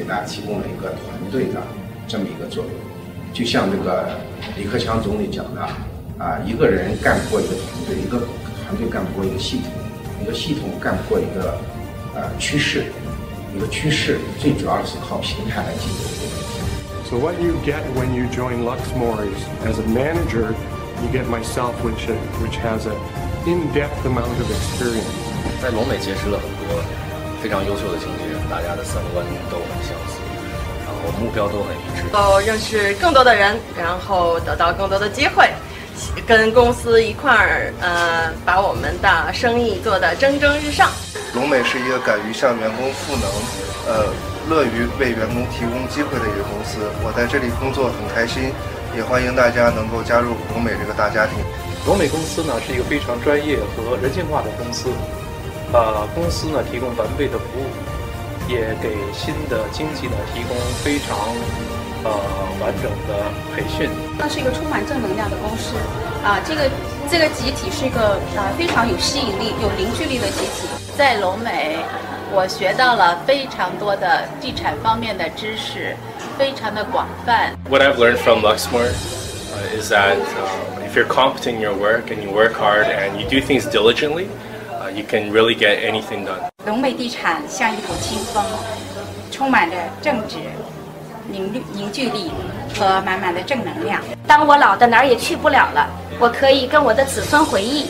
大家提供了一个团队的这么一个作用。就像这个李克强总理讲的一个人干不过一个团队，一个团队干不过一个系统，一个系统干不过一个趋势，一个趋势最主要是靠平台来解决这个问题。So what you get when you join Luxmore is, as a manager, you get myself, which has an in-depth amount of experience. 在龙美结识了很多非常优秀的经纪人，大家的三观都很相似，然后目标都很一致。认识更多的人，然后得到更多的机会，跟公司一块儿把我们的生意做得蒸蒸日上。龙美是一个敢于向员工赋能，乐于为员工提供机会的一个公司。我在这里工作很开心，也欢迎大家能够加入龙美这个大家庭。龙美公司呢是一个非常专业和人性化的公司，公司呢提供完备的服务，也给新的经纪呢提供非常完整的培训。那是一个充满正能量的公司这个集体是一个非常有吸引力、有凝聚力的集体。在龙美，我学到了非常多的地产方面的知识，非常的广泛。What I've learned from Luxmore is that if you're competent in your work and you work hard and you do things diligently, you can really get anything done. 龙美地产像一股清风，充满着正直、凝聚力和满满的正能量。当我老的哪儿也去不了了，我可以跟我的子孙回忆，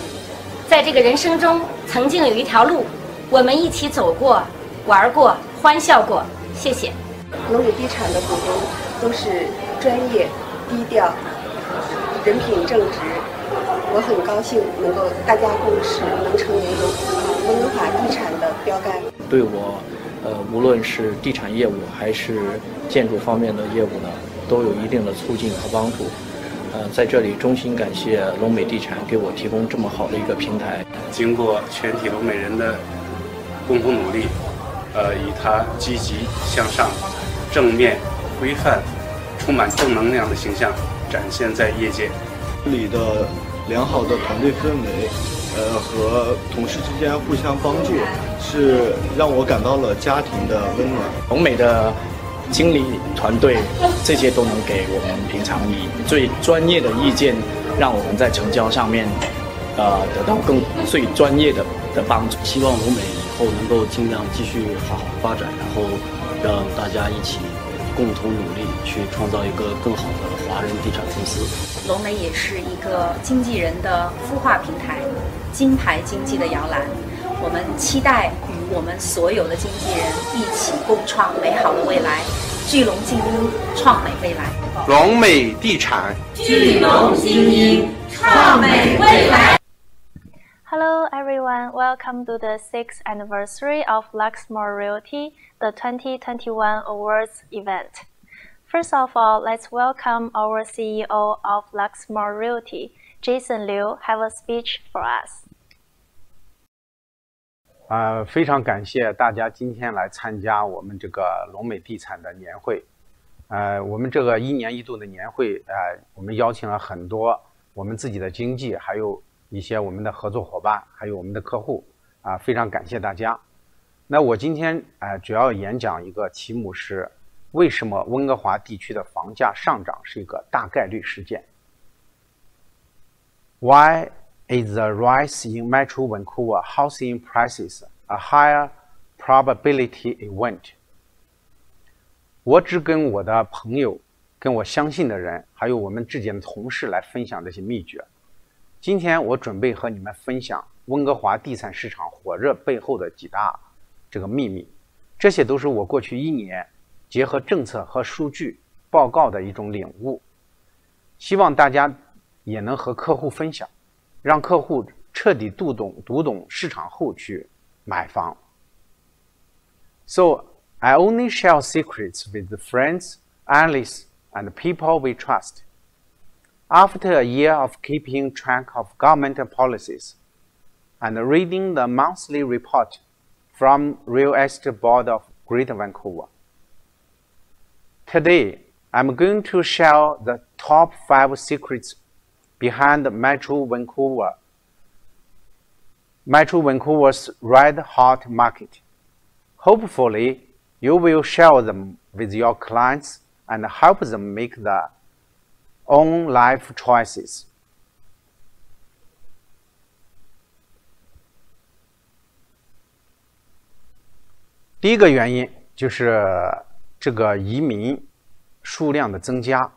在这个人生中曾经有一条路，我们一起走过、玩过、欢笑过。谢谢。龙美地产的股东都是专业、低调、人品正直。我很高兴能够大家共识，能成为温哥华地产的标杆。对我，无论是地产业务还是建筑方面的业务呢，都有一定的促进和帮助。在这里衷心感谢龙美地产给我提供这么好的一个平台。经过全体龙美人的共同努力，以他积极向上、正面、规范、充满正能量的形象展现在业界。这里的良好的团队氛围，和同事之间互相帮助，是让我感到了家庭的温暖。龙美的经理团队，这些都能给我们平常以最专业的意见，让我们在成交上面，得到最专业的帮助。希望龙美以后能够尽量继续好好发展，然后让大家一起共同努力，去创造一个更好的华人地产公司。龙美也是一个经纪人的孵化平台，金牌经济的摇篮。我们期待与我们所有的经纪人一起共创美好的未来，聚龙精英，创美未来。龙美地产，聚龙精英，创美未来。Hello everyone, welcome to the 6th anniversary of Luxmore Realty, the 2021 awards event. First of all, let's welcome our CEO of Luxmore Realty, Jason Liu, have a speech for us. 非常感谢大家今天来参加我们这个龙美地产的年会。我们这个1年1度的年会，我们邀请了很多我们自己的经纪，还有一些我们的合作伙伴，还有我们的客户，非常感谢大家。那我今天主要演讲一个题目是为什么温哥华地区的房价上涨是一个大概率事件。Why is the rise in Metro Vancouver housing prices a higher probability event? 我只跟我的朋友、跟我相信的人，还有我们之间的同事来分享这些秘诀。今天我准备和你们分享温哥华地产市场火热背后的几大这个秘密，这些都是我过去1年结合政策和数据报告的一种领悟，希望大家也能和客户分享，让客户彻底读懂市场后去买房。So I only share secrets with friends, analysts, and people we trust. After a year of keeping track of government policies and reading the monthly report from Real Estate Board of Greater Vancouver, today I'm going to share the top 5 secrets behind Metro Vancouver's red-hot market. Hopefully, You will share them with your clients and help them make their own life choices. 第一个原因就是这个移民数量的增加。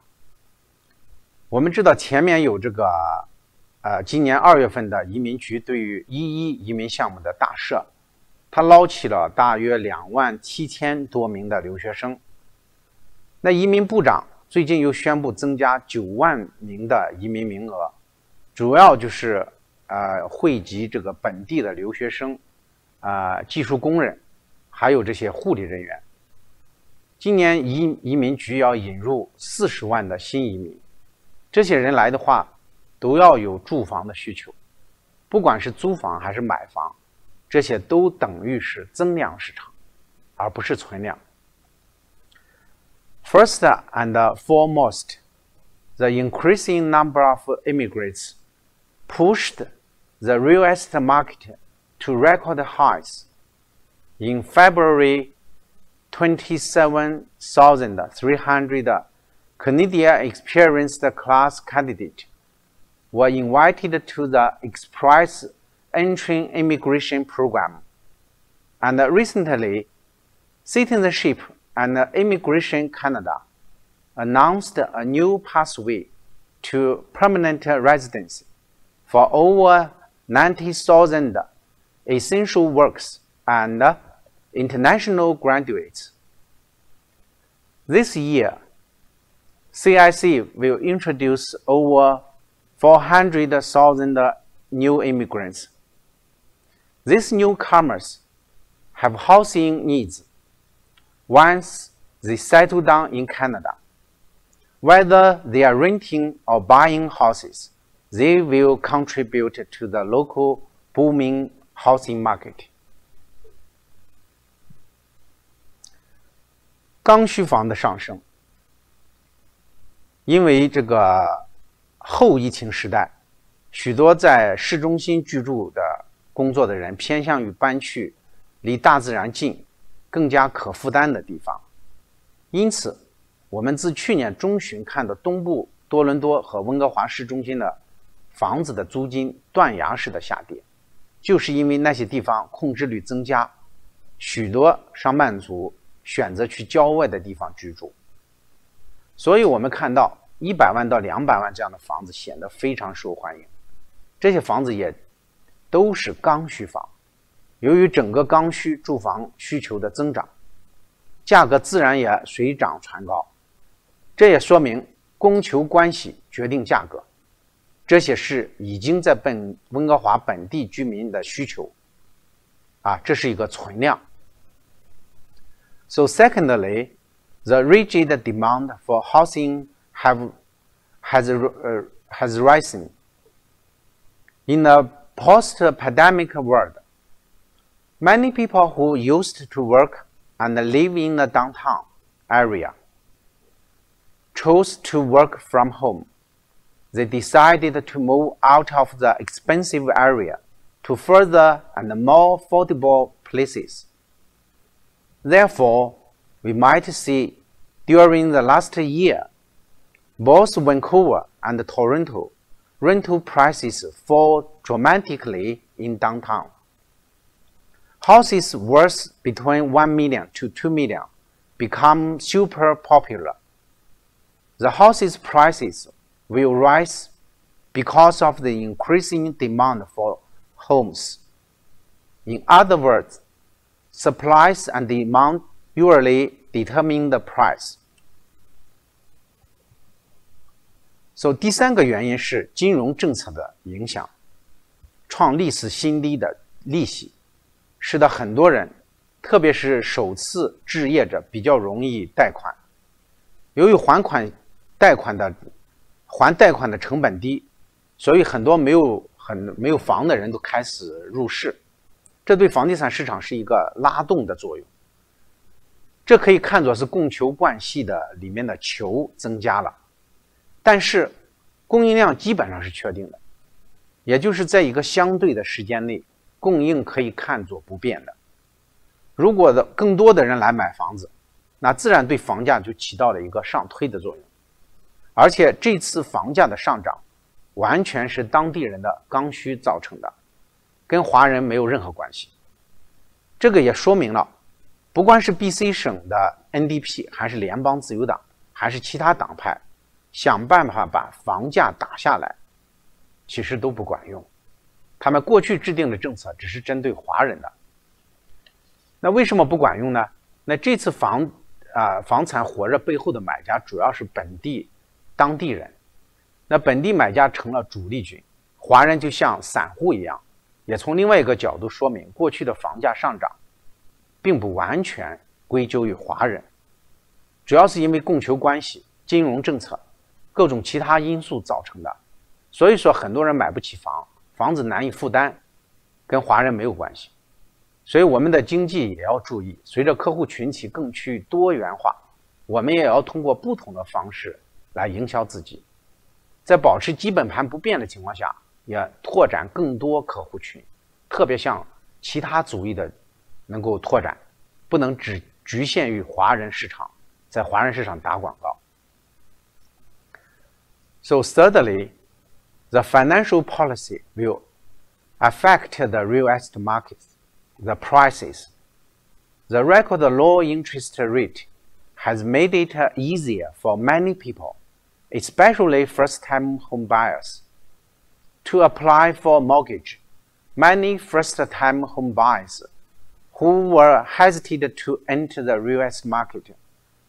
我们知道前面有这个今年2月份的移民局对于11移民项目的大赦，它捞起了大约27000多名的留学生。那移民部长最近又宣布增加9万名的移民名额，主要就是惠及这个本地的留学生、技术工人，还有这些护理人员。今年移民局要引入40万的新移民，这些人来的话都要有住房的需求，不管是租房还是买房，这些都等于是增量市场，而不是存量。First and foremost, the increasing number of immigrants pushed the real estate market to record highs. In February, 27,300 Canadian experienced class candidates were invited to the Express Entry Immigration Program. And recently, Citizenship and Immigration Canada announced a new pathway to permanent residency for over 90,000 essential workers and international graduates. This year, CIC will introduce over 400,000 new immigrants. These newcomers have housing needs once they settle down in Canada. Whether they are renting or buying houses, they will contribute to the local booming housing market. 刚需房的上升，因为这个后疫情时代，许多在市中心居住的工作的人偏向于搬去离大自然近、更加可负担的地方。因此，我们自去年中旬看到东部多伦多和温哥华市中心的房子的租金断崖式的下跌，就是因为那些地方空置率增加，许多上班族选择去郊外的地方居住。所以我们看到100万到200万这样的房子显得非常受欢迎。这些房子也都是刚需房，由于整个刚需住房需求的增长，价格自然也水涨船高。这也说明供求关系决定价格，这些是已经在温哥华本地居民的需求这是一个存量。So secondly, the rigid demand for housing has risen. In a post-pandemic world, many people who used to work and live in the downtown area chose to work from home. They decided to move out of the expensive area to further and more affordable places. Therefore, we might see during the last year, both Vancouver and Toronto rental prices fall dramatically in downtown. Houses worth between $1 million to $2 million become super popular. The houses' prices will rise because of the increasing demand for homes. In other words, supplies and demand usually determine the price. So 第三个原因是金融政策的影响，创历史新低的利息，使得很多人，特别是首次置业者比较容易贷款。由于还贷款的成本低，所以很多没有房的人都开始入市，这对房地产市场是一个拉动的作用。这可以看作是供求关系的里面的求增加了，但是供应量基本上是确定的，也就是在一个相对的时间内，供应可以看作不变的。如果更多的人来买房子，那自然对房价就起到了一个上推的作用。而且这次房价的上涨完全是当地人的刚需造成的，跟华人没有任何关系。这个也说明了，不管是 BC 省的 NDP 还是联邦自由党还是其他党派，想办法把房价打下来其实都不管用。他们过去制定的政策只是针对华人的。那为什么不管用呢？那这次房产火热背后的买家主要是当地人。那本地买家成了主力军，华人就像散户一样。也从另外一个角度说明，过去的房价上涨并不完全归咎于华人，主要是因为供求关系、金融政策、各种其他因素造成的。所以说很多人买不起房子难以负担，跟华人没有关系。所以我们的经济也要注意，随着客户群体更趋多元化，我们也要通过不同的方式来营销自己，在保持基本盘不变的情况下，也拓展更多客户群，特别像其他族裔的能够拓展，不能只局限于华人市场，在华人市场打广告。So thirdly, the financial policy will affect the real estate markets, the prices. The record low interest rate has made it easier for many people, especially first-time home buyers, to apply for a mortgage. Many first-time home buyers who were hesitant to enter the real estate market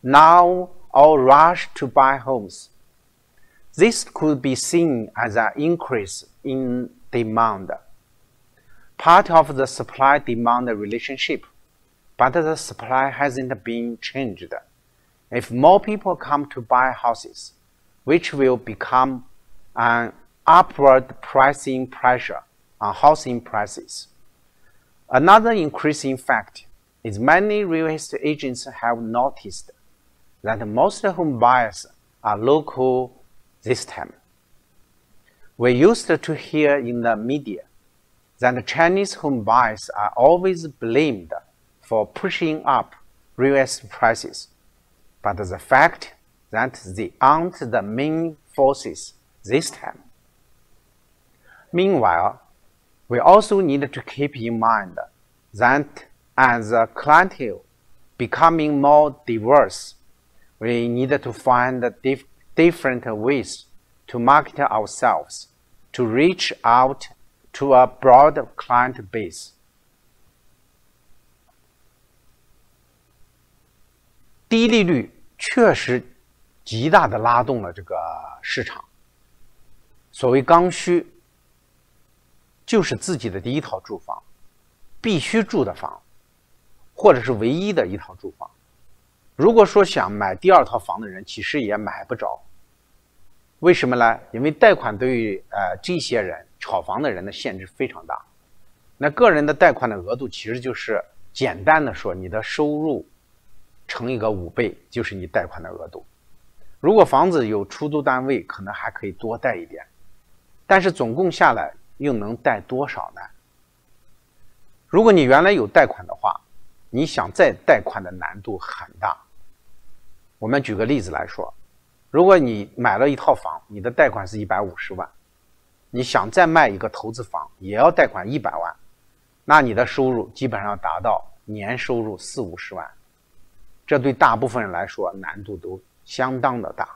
now all rush to buy homes. This could be seen as an increase in demand, part of the supply-demand relationship, but the supply hasn't been changed. If more people come to buy houses, which will become an upward pricing pressure on housing prices. Another increasing fact is many real estate agents have noticed that most home buyers are local this time. We used to hear in the media that Chinese home buyers are always blamed for pushing up real estate prices, but the fact that they aren't the main forces this time. Meanwhile, we also need to keep in mind that as a clientele becoming more diverse, we need to find different ways to market ourselves, to reach out to a broad client base. 低利率确实极大的拉动了这个市场。所谓刚需，就是自己的第一套住房，必须住的房，或者是唯一的一套住房。如果说想买第二套房的人，其实也买不着。为什么呢？因为贷款对于这些人炒房的人的限制非常大。那个人的贷款的额度其实就是简单的说，你的收入乘一个5倍，就是你贷款的额度。如果房子有出租单位，可能还可以多贷一点，但是总共下来又能贷多少呢？如果你原来有贷款的话，你想再贷款的难度很大。我们举个例子来说，如果你买了一套房，你的贷款是150万，你想再卖一个投资房，也要贷款100万，那你的收入基本上达到年收入40-50万，这对大部分人来说难度都相当的大。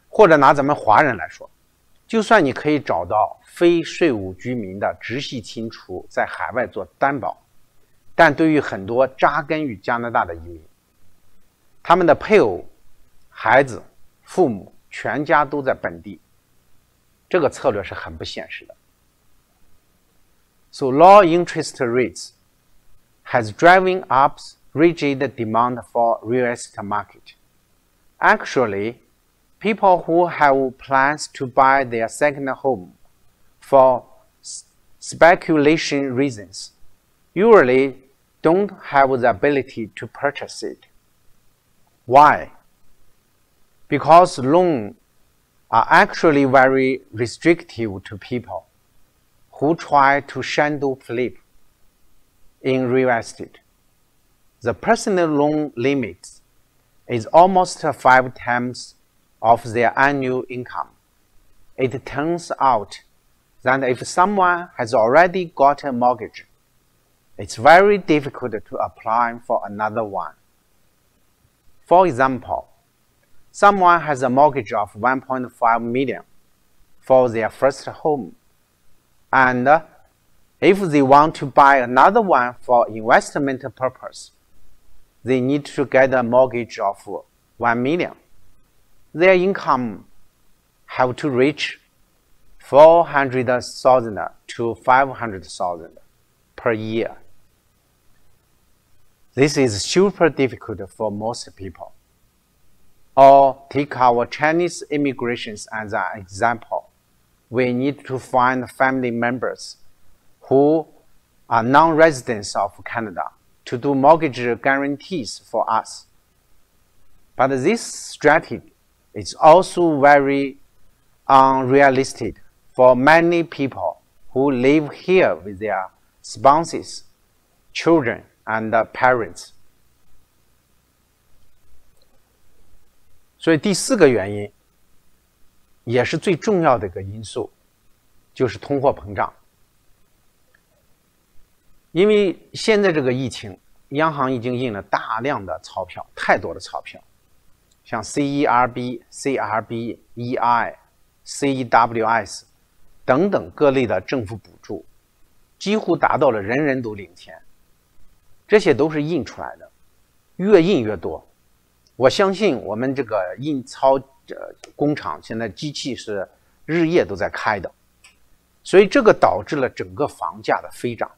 或者拿咱们华人来说，就算你可以找到非税务居民的直系亲属在海外做担保，但对于很多扎根于加拿大的移民，他们的配偶、孩子、父母全家都在本地，这个策略是很不现实的。So low interest rates has driven up rigid demand for real estate market. Actually, people who have plans to buy their second home for speculation reasons usually don't have the ability to purchase it. Why? Because loans are actually very restrictive to people who try to shadow flip. in real estate. The personal loan limit is almost 5 times of their annual income. It turns out that if someone has already got a mortgage, it's very difficult to apply for another one. For example, someone has a mortgage of 1.5 million for their first home, and if they want to buy another one for investment purpose, they need to get a mortgage of 1 million. Their income have to reach 400,000 to 500,000 per year. This is super difficult for most people. Or take our Chinese immigrations as an example. We need to find family members who are non-residents of Canada to do mortgage guarantees for us. But this strategy is also very unrealistic for many people who live here with their spouses, children, and parents. 所以第4个原因，也是最重要的一个因素，就是通货膨胀。因为现在这个疫情，央行已经印了大量的钞票，太多的钞票，像 CERB、CRB、EI、CEWS 等等各类的政府补助，几乎达到了人人都领钱。这些都是印出来的，越印越多。我相信我们这个印钞工厂现在机器是日夜都在开的，所以这个导致了整个房价的飞涨。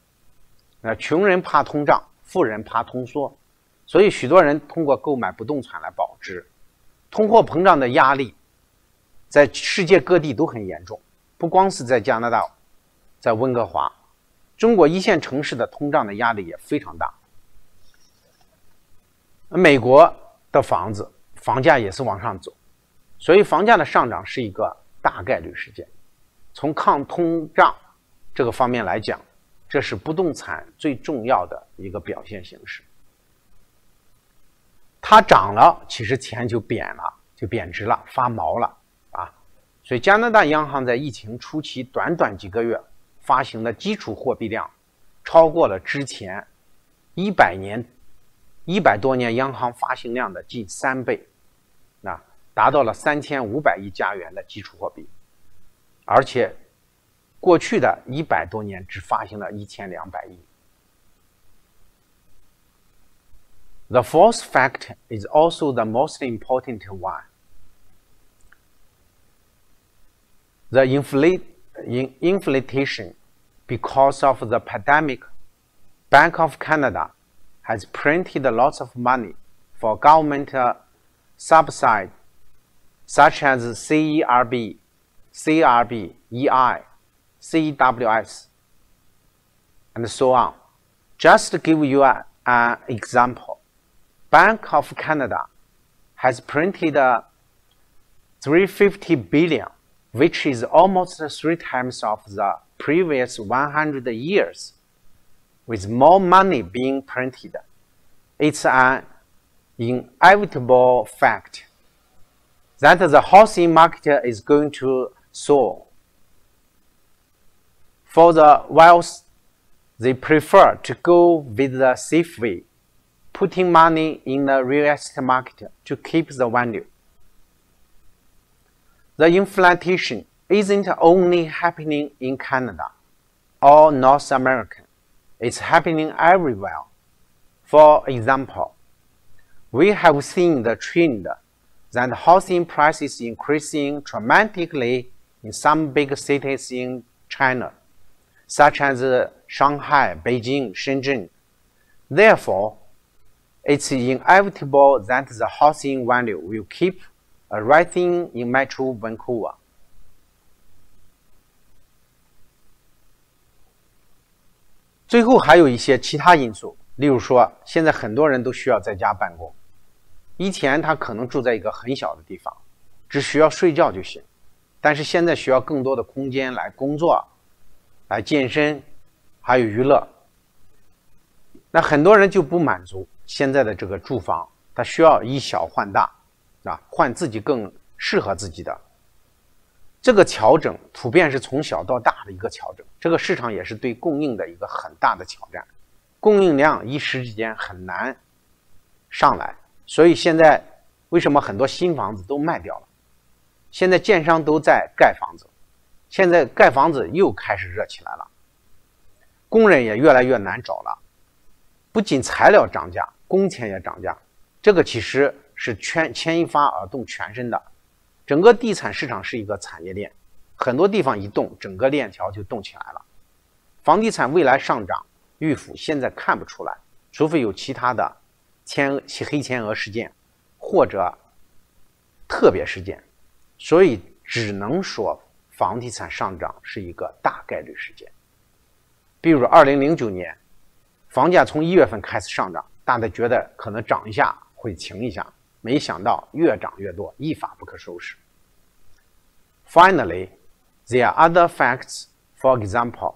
穷人怕通胀，富人怕通缩，所以许多人通过购买不动产来保值。通货膨胀的压力在世界各地都很严重，不光是在加拿大，在温哥华，中国一线城市的通胀的压力也非常大。美国的房价也是往上走，所以房价的上涨是一个大概率事件。从抗通胀这个方面来讲，这是不动产最重要的一个表现形式。它涨了，其实钱就贬了，就贬值了，发毛了啊！所以加拿大央行在疫情初期短短几个月发行的基础货币量，超过了之前100多年央行发行量的近3倍，达到了3500亿加元的基础货币，而且过去的100多年只发行了1200亿。The fourth fact is also the most important one. The inflation because of the pandemic. Bank of Canada has printed lots of money for government subsidies such as CERB, CRB, EI, CEWS, and so on. Just to give you an example, Bank of Canada has printed $350 billion, which is almost 3 times of the previous 100 years, with more money being printed. It's an inevitable fact that the housing market is going to soar. For the wealth, they prefer to go with the safe way, putting money in the real estate market to keep the value. The inflation isn't only happening in Canada or North America. It's happening everywhere. For example, we have seen the trend that housing prices increasing dramatically in some big cities in China, such as Shanghai, Beijing, Shenzhen. Therefore, it's inevitable that the housing value will keep rising in Metro Vancouver. 最后还有一些其他因素，例如说，现在很多人都需要在家办公。以前他可能住在一个很小的地方，只需要睡觉就行，但是现在需要更多的空间来工作、来健身，还有娱乐。那很多人就不满足现在的这个住房，他需要以小换大，换自己更适合自己的。这个调整普遍是从小到大的一个调整，这个市场也是对供应的一个很大的挑战，供应量一时之间很难上来，所以现在为什么很多新房子都卖掉了？现在建商都在盖房子，现在盖房子又开始热起来了，工人也越来越难找了，不仅材料涨价，工钱也涨价，这个其实是牵一发而动全身的。整个地产市场是一个产业链，很多地方一动，整个链条就动起来了。房地产未来上涨预幅现在看不出来，除非有其他的黑天鹅事件或者特别事件，所以只能说房地产上涨是一个大概率事件。比如2009年房价从1月份开始上涨，大家觉得可能涨一下会停一下，没想到越涨越多，一发不可收拾。Finally, there are other facts. For example,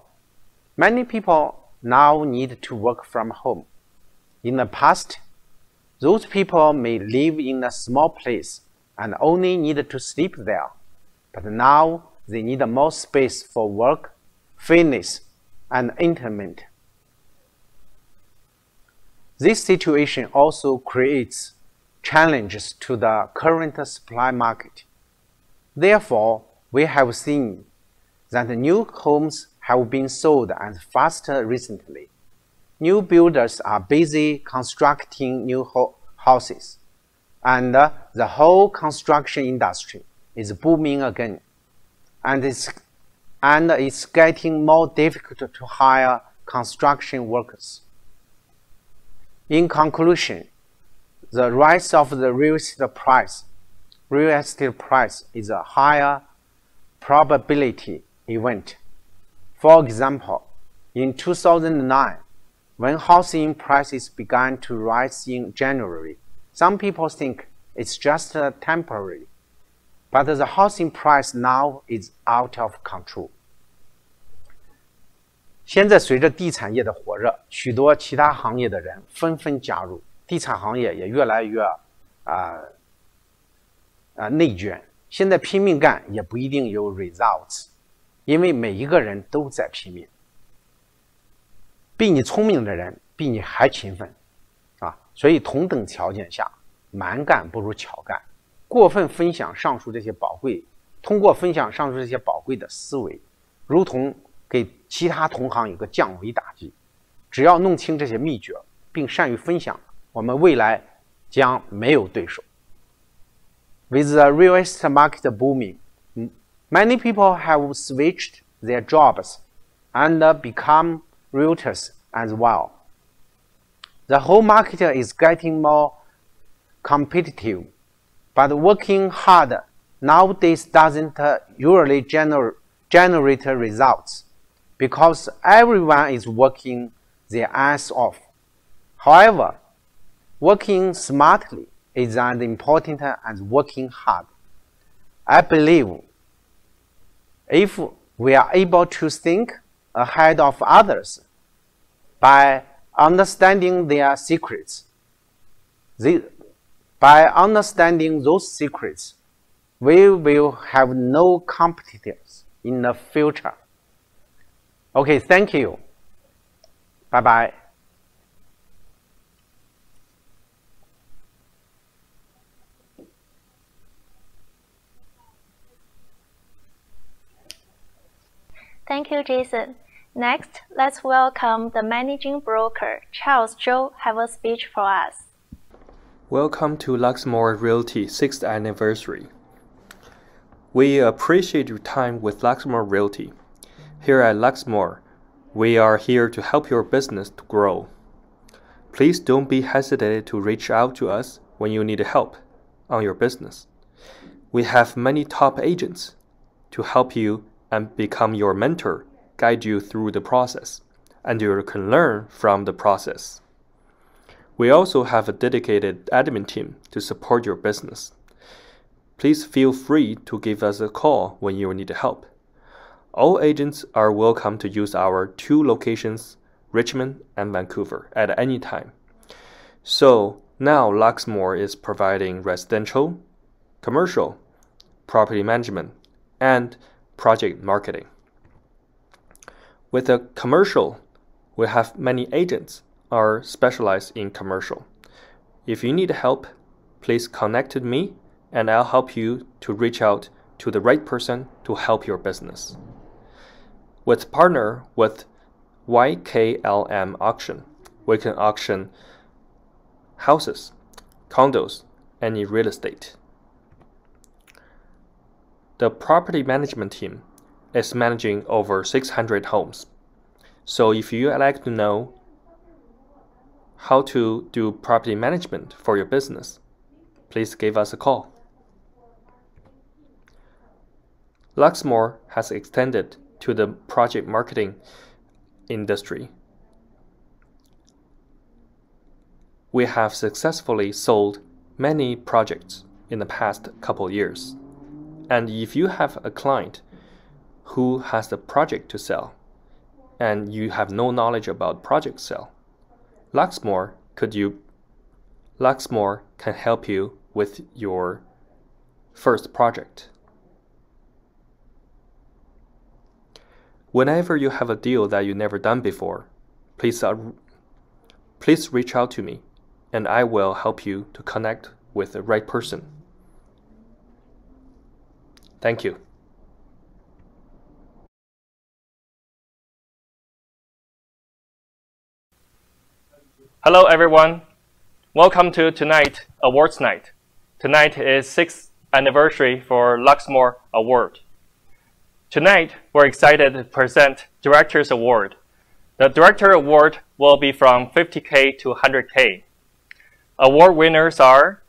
many people now need to work from home. In the past, those people may live in a small place and only need to sleep there. But now they need more space for work, fitness, and entertainment. This situation also creates challenges to the current supply market. Therefore, we have seen that new homes have been sold as fast recently. New builders are busy constructing new houses, and the whole construction industry is booming again, and it's getting more difficult to hire construction workers. In conclusion, the rise of the real estate price is a higher probability event. For example, in 2009, when housing prices began to rise in January, some people think it's just temporary, but the housing price now is out of control. 现在随着地产业的火热，许多其他行业的人纷纷加入，地产行业也越来越内卷。现在拼命干也不一定有 results， 因为每一个人都在拼命。比你聪明的人比你还勤奋，所以同等条件下，蛮干不如巧干。过分分享上述这些宝贵，通过分享上述这些宝贵的思维，如同给其他同行一个降维打击。只要弄清这些秘诀，并善于分享，我们未来将没有对手。With the real estate market booming, many people have switched their jobs and become realtors as well. The whole market is getting more competitive, but working hard nowadays doesn't usually generate results because everyone is working their ass off. However, working smartly is as important as working hard. I believe if we are able to think ahead of others by understanding their secrets, by understanding those secrets, we will have no competitors in the future. Okay, thank you. Bye-bye. Thank you, Jason. Next, let's welcome the managing broker, Charles Zhou, have a speech for us. Welcome to Luxmore Realty 6th anniversary. We appreciate your time with Luxmore Realty. Here at Luxmore, we are here to help your business to grow. Please don't be hesitant to reach out to us when you need help on your business. We have many top agents to help you and become your mentor, guide you through the process, and you can learn from the process. We also have a dedicated admin team to support your business. Please feel free to give us a call when you need help. All agents are welcome to use our 2 locations Richmond, and Vancouver at any time. So now Luxmore is providing residential, commercial, property management, and project marketing. With the commercial, we have many agents are specialized in commercial. If you need help, please connect with me and I'll help you to reach out to the right person to help your business. With partner with YKLM Auction, we can auction houses, condos, any real estate. The property management team is managing over 600 homes. So if you like to know how to do property management for your business, please give us a call. Luxmore has extended to the project marketing industry. We have successfully sold many projects in the past couple years. And if you have a client who has a project to sell and you have no knowledge about project sale, Luxmore can help you with your first project. Whenever you have a deal that you've never done before, please reach out to me and I will help you to connect with the right person. Thank you. Hello everyone. Welcome to tonight Awards Night. Tonight is 6th anniversary for Luxmore Award. Tonight, we're excited to present Director's Award. The Director Award will be from 50K to 100K. Award winners are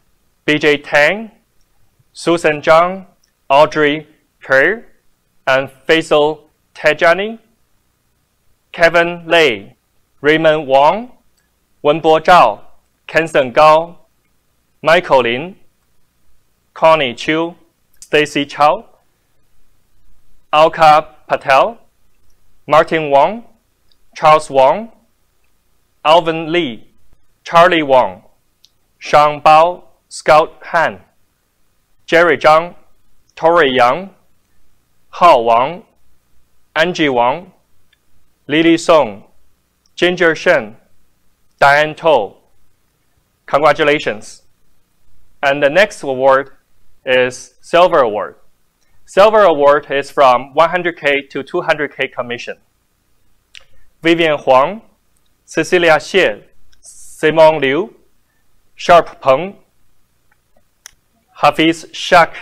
BJ Tang, Susan Zhang, Audrey Kerr, and Faisal Tejani, Kevin Lei, Raymond Wang, Wenbo Zhao, Kenson Gao, Michael Lin, Connie Chiu, Stacy Chow, Alka Patel, Martin Wang, Charles Wang, Alvin Lee, Charlie Wang, Sean Bao, Scout Han, Jerry Zhang, Tori Yang, Hao Wang, Angie Wang, Lily Song, Ginger Shen, Diane To. Congratulations. And the next award is Silver Award. Silver Award is from 100K to 200K commission. Vivian Huang, Cecilia Xie, Simon Liu, Sharp Peng, Hafiz Shak,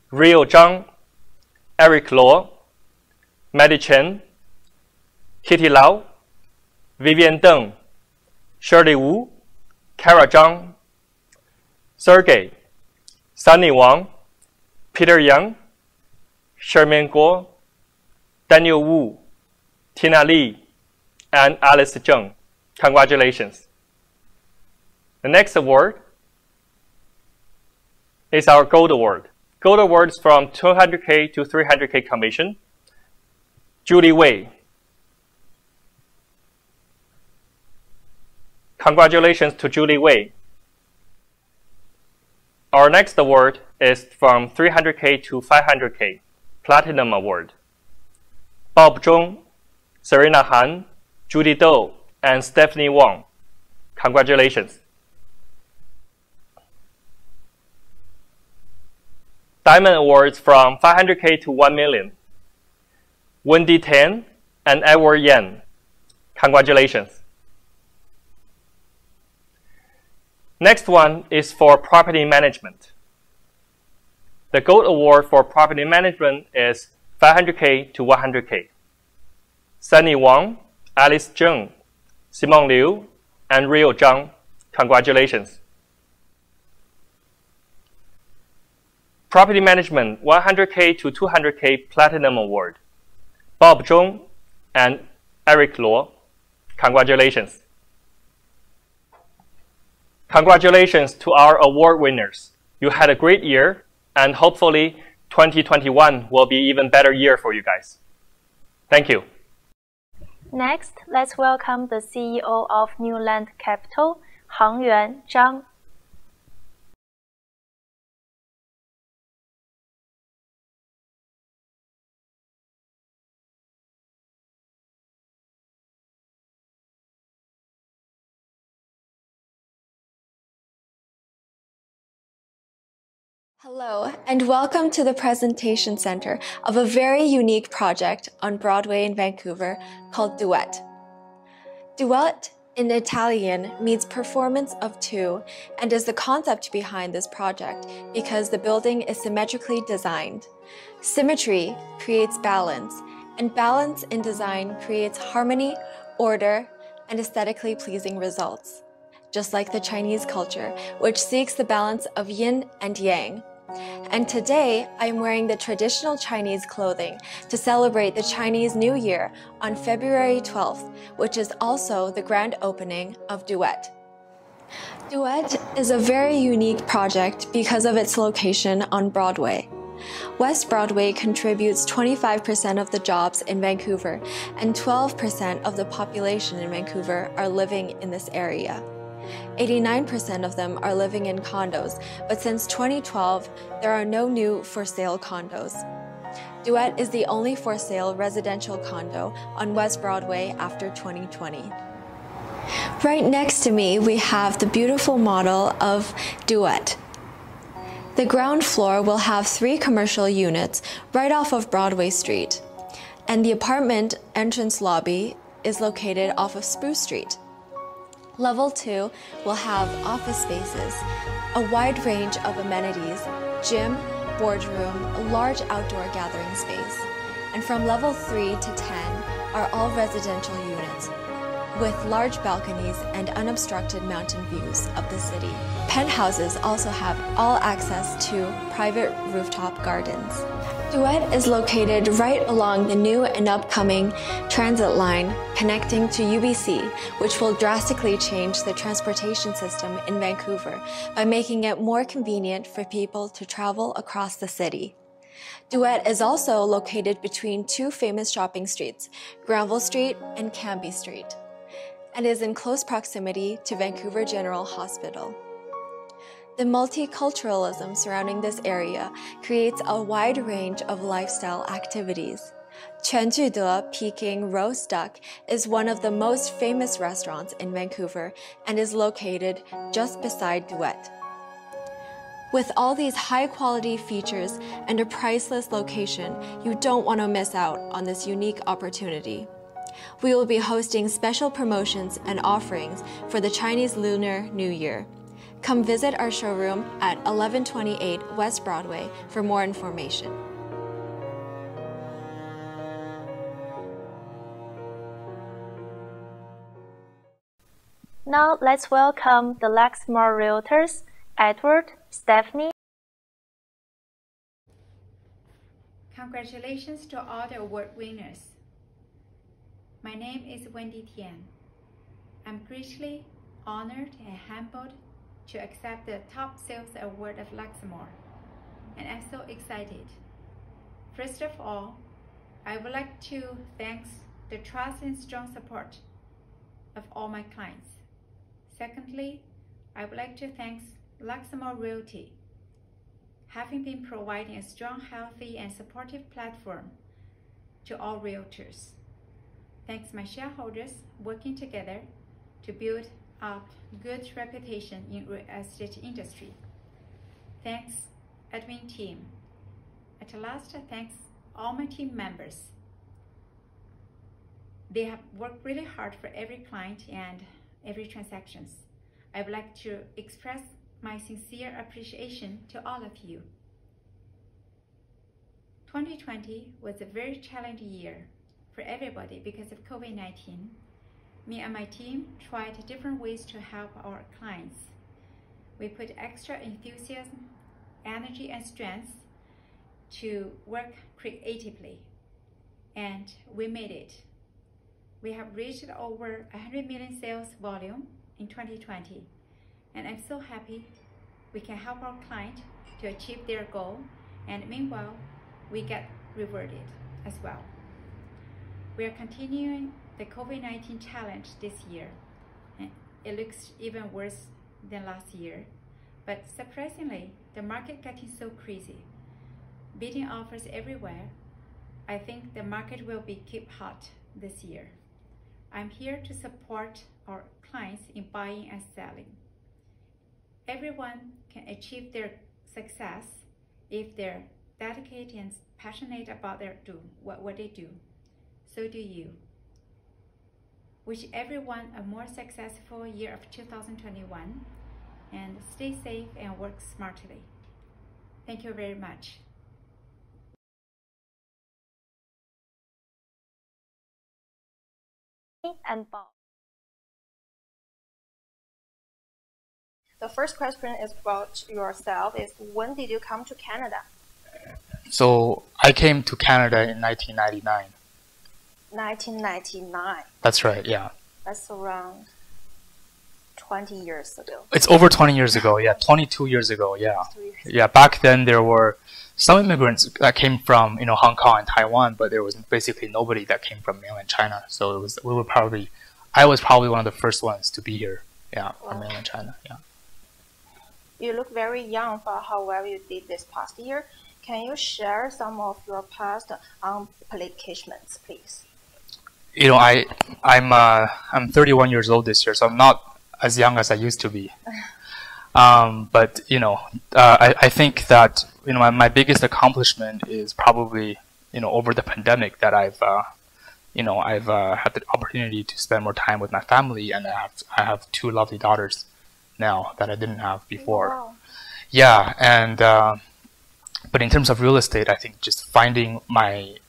Rio Zhang, Eric Luo, Maddie Chen, Kitty Lau, Vivian Deng, Shirley Wu, Kara Zhang, Sergey, Sunny Wang, Peter Yang, Sherman Guo, Daniel Wu, Tina Lee, and Alice Zheng. Congratulations. The next award is our Gold Award. Gold Award is from 200K to 300K commission. Julie Wei. Congratulations to Julie Wei. Our next award is from 300K to 500K. Platinum Award. Bob Zhong, Serena Han, Judy Do, and Stephanie Wang. Congratulations. Diamond Awards from 500K to 1 million. Wendy Tan and Edward Yan. Congratulations. Next one is for property management. The Gold Award for property management is 500K to 100K. Sunny Wang, Alice Zheng, Simon Liu, and Rio Zhang. Congratulations. Property Management 100K to 200K Platinum Award. Bob Zhong and Eric Luo. Congratulations. Congratulations to our award winners. You had a great year, and hopefully 2021 will be an even better year for you guys. Thank you. Next, let's welcome the CEO of New Land Capital, Hangyuan Zhang. Hello, and welcome to the presentation center of a very unique project on Broadway in Vancouver called Duet. Duet in Italian means performance of two and is the concept behind this project because the building is symmetrically designed. Symmetry creates balance, and balance in design creates harmony, order, and aesthetically pleasing results. Just like the Chinese culture, which seeks the balance of yin and yang. And today, I'm wearing the traditional Chinese clothing to celebrate the Chinese New Year on February 12th, which is also the grand opening of Duet. Duet is a very unique project because of its location on Broadway. West Broadway contributes 25% of the jobs in Vancouver, and 12% of the population in Vancouver are living in this area. 89% of them are living in condos, but since 2012, there are no new for-sale condos. Duet is the only for-sale residential condo on West Broadway after 2020. Right next to me, we have the beautiful model of Duet. The ground floor will have 3 commercial units right off of Broadway Street, and the apartment entrance lobby is located off of Spruce Street. Level 2 will have office spaces, a wide range of amenities, gym, boardroom, a large outdoor gathering space. And from level 3 to 10 are all residential units, with large balconies and unobstructed mountain views of the city. Penthouses also have all access to private rooftop gardens. Duet is located right along the new and upcoming transit line connecting to UBC, which will drastically change the transportation system in Vancouver by making it more convenient for people to travel across the city. Duet is also located between 2 famous shopping streets, Granville Street and Cambie Street, and is in close proximity to Vancouver General Hospital. The multiculturalism surrounding this area creates a wide range of lifestyle activities. Quanjude Peking Roast Duck is one of the most famous restaurants in Vancouver and is located just beside Duet. With all these high-quality features and a priceless location, you don't want to miss out on this unique opportunity. We will be hosting special promotions and offerings for the Chinese Lunar New Year. Come visit our showroom at 1128 West Broadway for more information. Now let's welcome the Luxmore Realtors, Edward, Stephanie. Congratulations to all the award winners. My name is Wendy Tian. I'm greatly honored and humbled to accept the Top Sales Award of Luxmore, and I'm so excited. First of all, I would like to thank the trust and strong support of all my clients. Secondly, I would like to thank Luxmore Realty, having been providing a strong, healthy, and supportive platform to all realtors. Thanks my shareholders working together to build up good reputation in real estate industry. Thanks admin team. At last, thanks all my team members. They have worked really hard for every client and every transactions. I would like to express my sincere appreciation to all of you. 2020 was a very challenging year for everybody because of COVID-19. Me and my team tried different ways to help our clients. We put extra enthusiasm, energy, and strength to work creatively, and we made it. We have reached over 100 million sales volume in 2020, and I'm so happy we can help our client to achieve their goal, and meanwhile, we get rewarded as well. We are continuing the COVID-19 challenge this year. It looks even worse than last year, but surprisingly, the market getting so crazy. Bidding offers everywhere. I think the market will be keep hot this year. I'm here to support our clients in buying and selling. Everyone can achieve their success if they're dedicated and passionate about what they do. So do you. Wish everyone a more successful year of 2021 and stay safe and work smartly. Thank you very much. And Bob. The first question is about yourself. Is when did you come to Canada? So I came to Canada in 1999. 1999. That's right, yeah. That's around 20 years ago. It's over 20 years ago, yeah. 22 years ago, yeah. Yeah, back then there were some immigrants that came from, Hong Kong and Taiwan, but there was basically nobody that came from mainland China. So I was probably one of the first ones to be here, yeah, from mainland China, yeah. You look very young for how well you did this past year. Can you share some of your past accomplishments, please? I'm 31 years old this year, so I'm not as young as I used to be. But I think that my biggest accomplishment is probably over the pandemic that I've had the opportunity to spend more time with my family, and I have 2 lovely daughters now that I didn't have before. Wow. Yeah, and but in terms of real estate, I think just finding my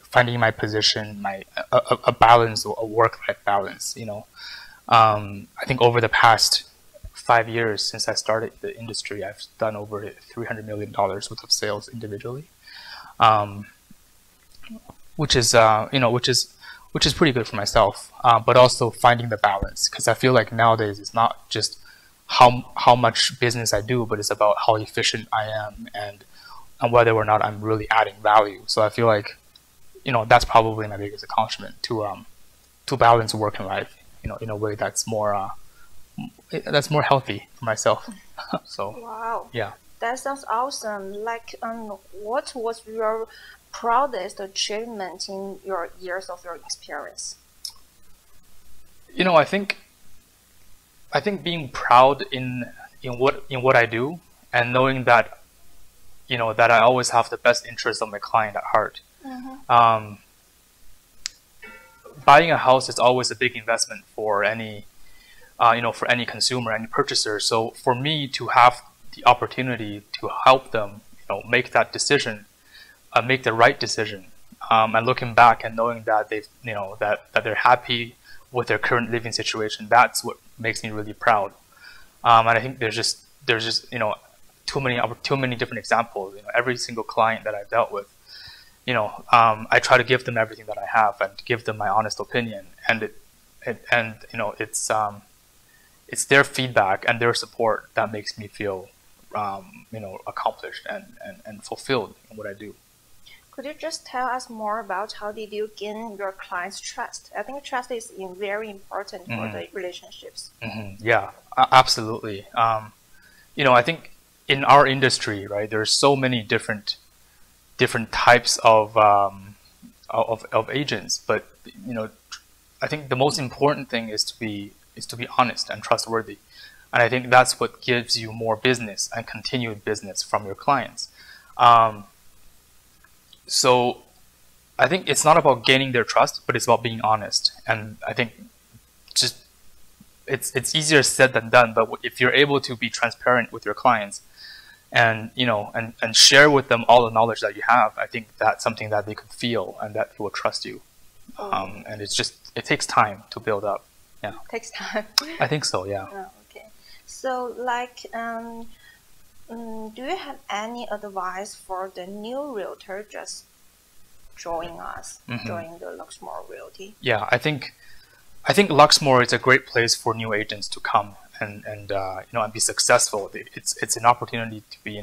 position, a balance, a work-life balance. I think over the past 5 years since I started the industry, I've done over $300 million worth of sales individually, which is pretty good for myself. But also finding the balance, because I feel like nowadays it's not just how much business I do, but it's about how efficient I am and whether or not I'm really adding value. So I feel like that's probably my biggest accomplishment, to balance work and life, in a way that's more healthy for myself. So wow, yeah, that sounds awesome. Like, what was your proudest achievement in your years of your experience? I think being proud in what I do, and knowing that that I always have the best interest of my client at heart. Mm-hmm. Buying a house is always a big investment for any consumer, any purchaser. So for me to have the opportunity to help them, make that decision, make the right decision, and looking back and knowing that they've, that they're happy with their current living situation, that's what makes me really proud. And I think there's just too many different examples. Every single client that I've dealt with, I try to give them everything that I have and give them my honest opinion, and it's their feedback and their support that makes me feel accomplished and fulfilled in what I do. Could you just tell us more about how did you gain your clients' trust? I think trust is very important for the relationships. Mm-hmm. Yeah, absolutely. I think in our industry, right, there's so many different types of agents, but I think the most important thing is to be honest and trustworthy, and I think that's what gives you more business and continued business from your clients. So I think it's not about gaining their trust, but it's about being honest. And I think just it's easier said than done, but if you're able to be transparent with your clients and and share with them all the knowledge that you have, I think that's something that they could feel and that they will trust you. And it takes time to build up. Yeah. It takes time. I think so, yeah. Oh, okay. So like do you have any advice for the new realtor just joining us, joining the Luxmore Realty? Yeah, I think Luxmore is a great place for new agents to come and be successful. It's an opportunity to be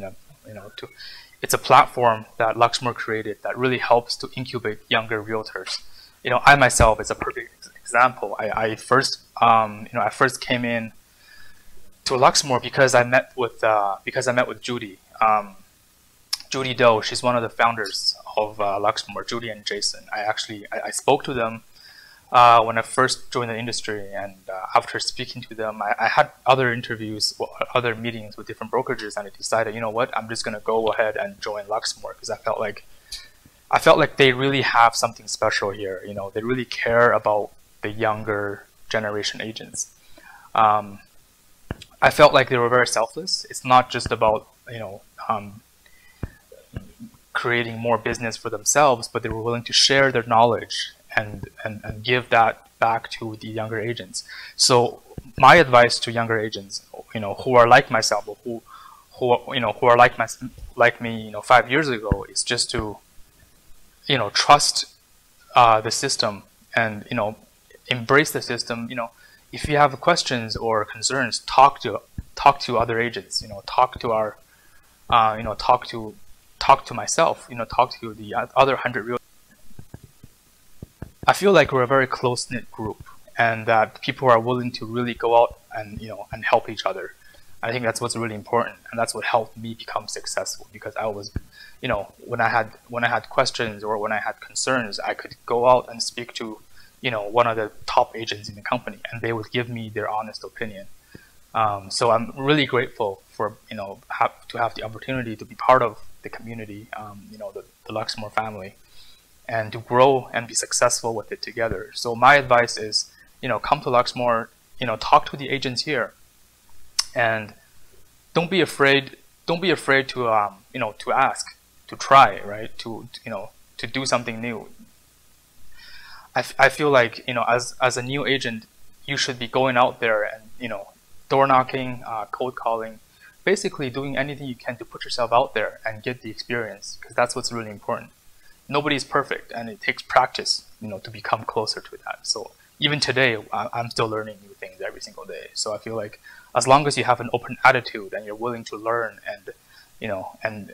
it's a platform that Luxmore created that really helps to incubate younger realtors. I myself is a perfect example. I first came in to Luxmore because I met with Judy. Judy Doe, she's one of the founders of Luxmore, Judy and Jason. I spoke to them when I first joined the industry, and after speaking to them, I had other interviews, other meetings with different brokerages, and I decided, you know what, I'm just going to go ahead and join Luxmore because I felt like they really have something special here. You know, they really care about the younger generation agents. I felt like they were very selfless. It's not just about, you know, creating more business for themselves, but they were willing to share their knowledge and give that back to the younger agents. So my advice to younger agents, you know, who are like myself, or who are like me, you know, 5 years ago, is just to, you know, trust the system and, you know, embrace the system. You know, if you have questions or concerns, talk to other agents. You know, talk to our, you know, talk to myself. You know, talk to the other 100 real. I feel like we're a very close-knit group, and that people are willing to really go out and, you know, and help each other. I think that's what's really important, and that's what helped me become successful, because I was, you know, when I had questions or when I had concerns, I could go out and speak to, you know, one of the top agents in the company, and they would give me their honest opinion. So I'm really grateful for, you know, to have the opportunity to be part of the community, you know, the Luxmore family, and to grow and be successful with it together. So my advice is, you know, come to Luxmore, you know, talk to the agents here, and don't be afraid to, you know, to ask, to try, right? To, you know, to do something new. I feel like, you know, as a new agent, you should be going out there and, you know, door knocking, cold calling, basically doing anything you can to put yourself out there and get the experience, because that's what's really important. Nobody's perfect, and it takes practice, you know, to become closer to that. So even today, I'm still learning new things every single day. So I feel like as long as you have an open attitude and you're willing to learn and, you know, and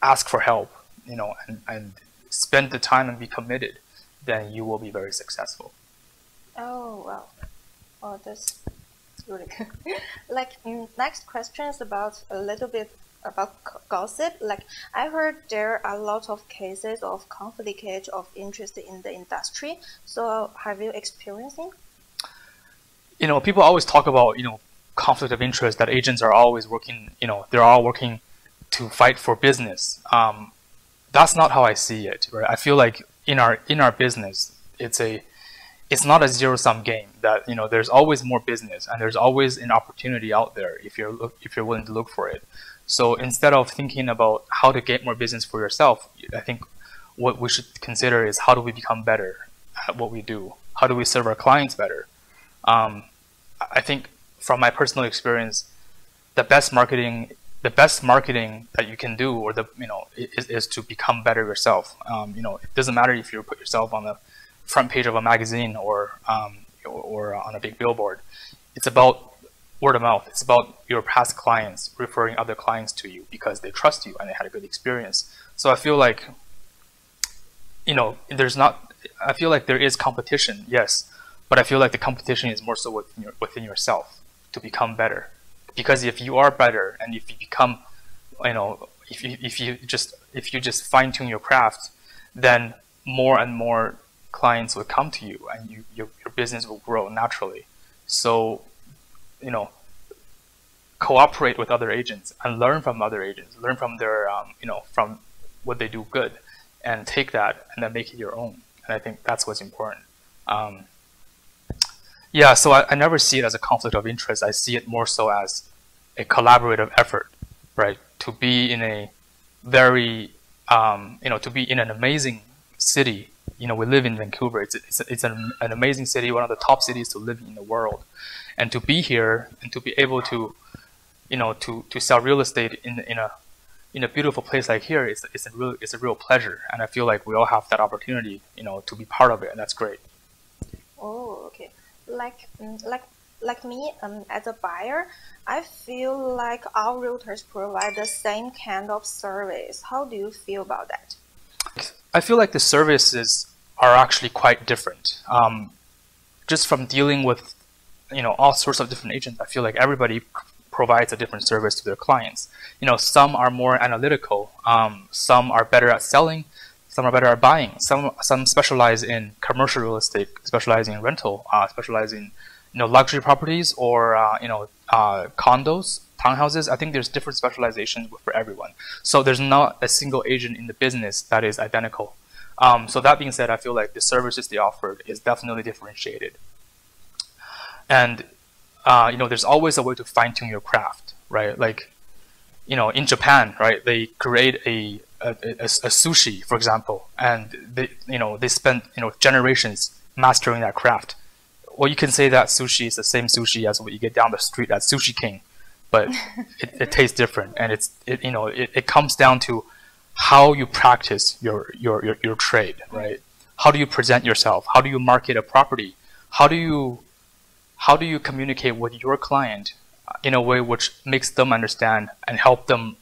ask for help, you know, and spend the time and be committed, then you will be very successful. Oh, wow. Oh, that's really good. Like, next question is about a little bit about gossip. Like, I heard there are a lot of cases of conflict of interest in the industry. So have you experienced it? You know, people always talk about, you know, conflict of interest, that agents are always working, you know, they're all working to fight for business. That's not how I see it, right? I feel like in our business, it's not a zero-sum game. That, you know, there's always more business, and there's always an opportunity out there if you're willing to look for it. So instead of thinking about how to get more business for yourself, I think what we should consider is, how do we become better at what we do? How do we serve our clients better? I think from my personal experience, the best marketing that you can do, or is to become better yourself. You know, it doesn't matter if you put yourself on the front page of a magazine or on a big billboard. It's about word of mouth. It's about your past clients referring other clients to you because they trust you and they had a good experience. So I feel like, you know, I feel like there is competition, yes, but I feel like the competition is more so within yourself to become better. Because if you are better, and if you become, you know, if you just fine tune your craft, then more and more clients will come to you, and your business will grow naturally. So, you know, cooperate with other agents and learn from other agents, learn from their, you know, from what they do good, and take that and then make it your own. And I think that's what's important. Yeah, so I never see it as a conflict of interest. I see it more so as a collaborative effort, right? To be in a very, you know, to be in an amazing city. You know, we live in Vancouver. It's an amazing city, one of the top cities to live in the world. And to be here and to be able to, you know, to sell real estate in a beautiful place like here, it's a real pleasure. And I feel like we all have that opportunity, you know, to be part of it, and that's great. Oh, okay. Like me, as a buyer, I feel like our realtors provide the same kind of service. How do you feel about that? I feel like the services are actually quite different. just from dealing with, all sorts of different agents, I feel like everybody provides a different service to their clients. Some are more analytical, some are better at selling, some are better at buying, some specialize in commercial real estate, specialize in rental, specialize in luxury properties, or condos, townhouses. I think there's different specializations for everyone. So there's not a single agent in the business that is identical. So that being said, I feel like the services they offered is definitely differentiated. And there's always a way to fine-tune your craft, right? Like, in Japan, right, they create a sushi, for example, and they spent generations mastering that craft. Well, you can say that sushi is the same sushi as what you get down the street at Sushi King, but it tastes different, and it comes down to how you practice your trade, right? How do you present yourself? How do you market a property? How do you communicate with your client in a way which makes them understand and help them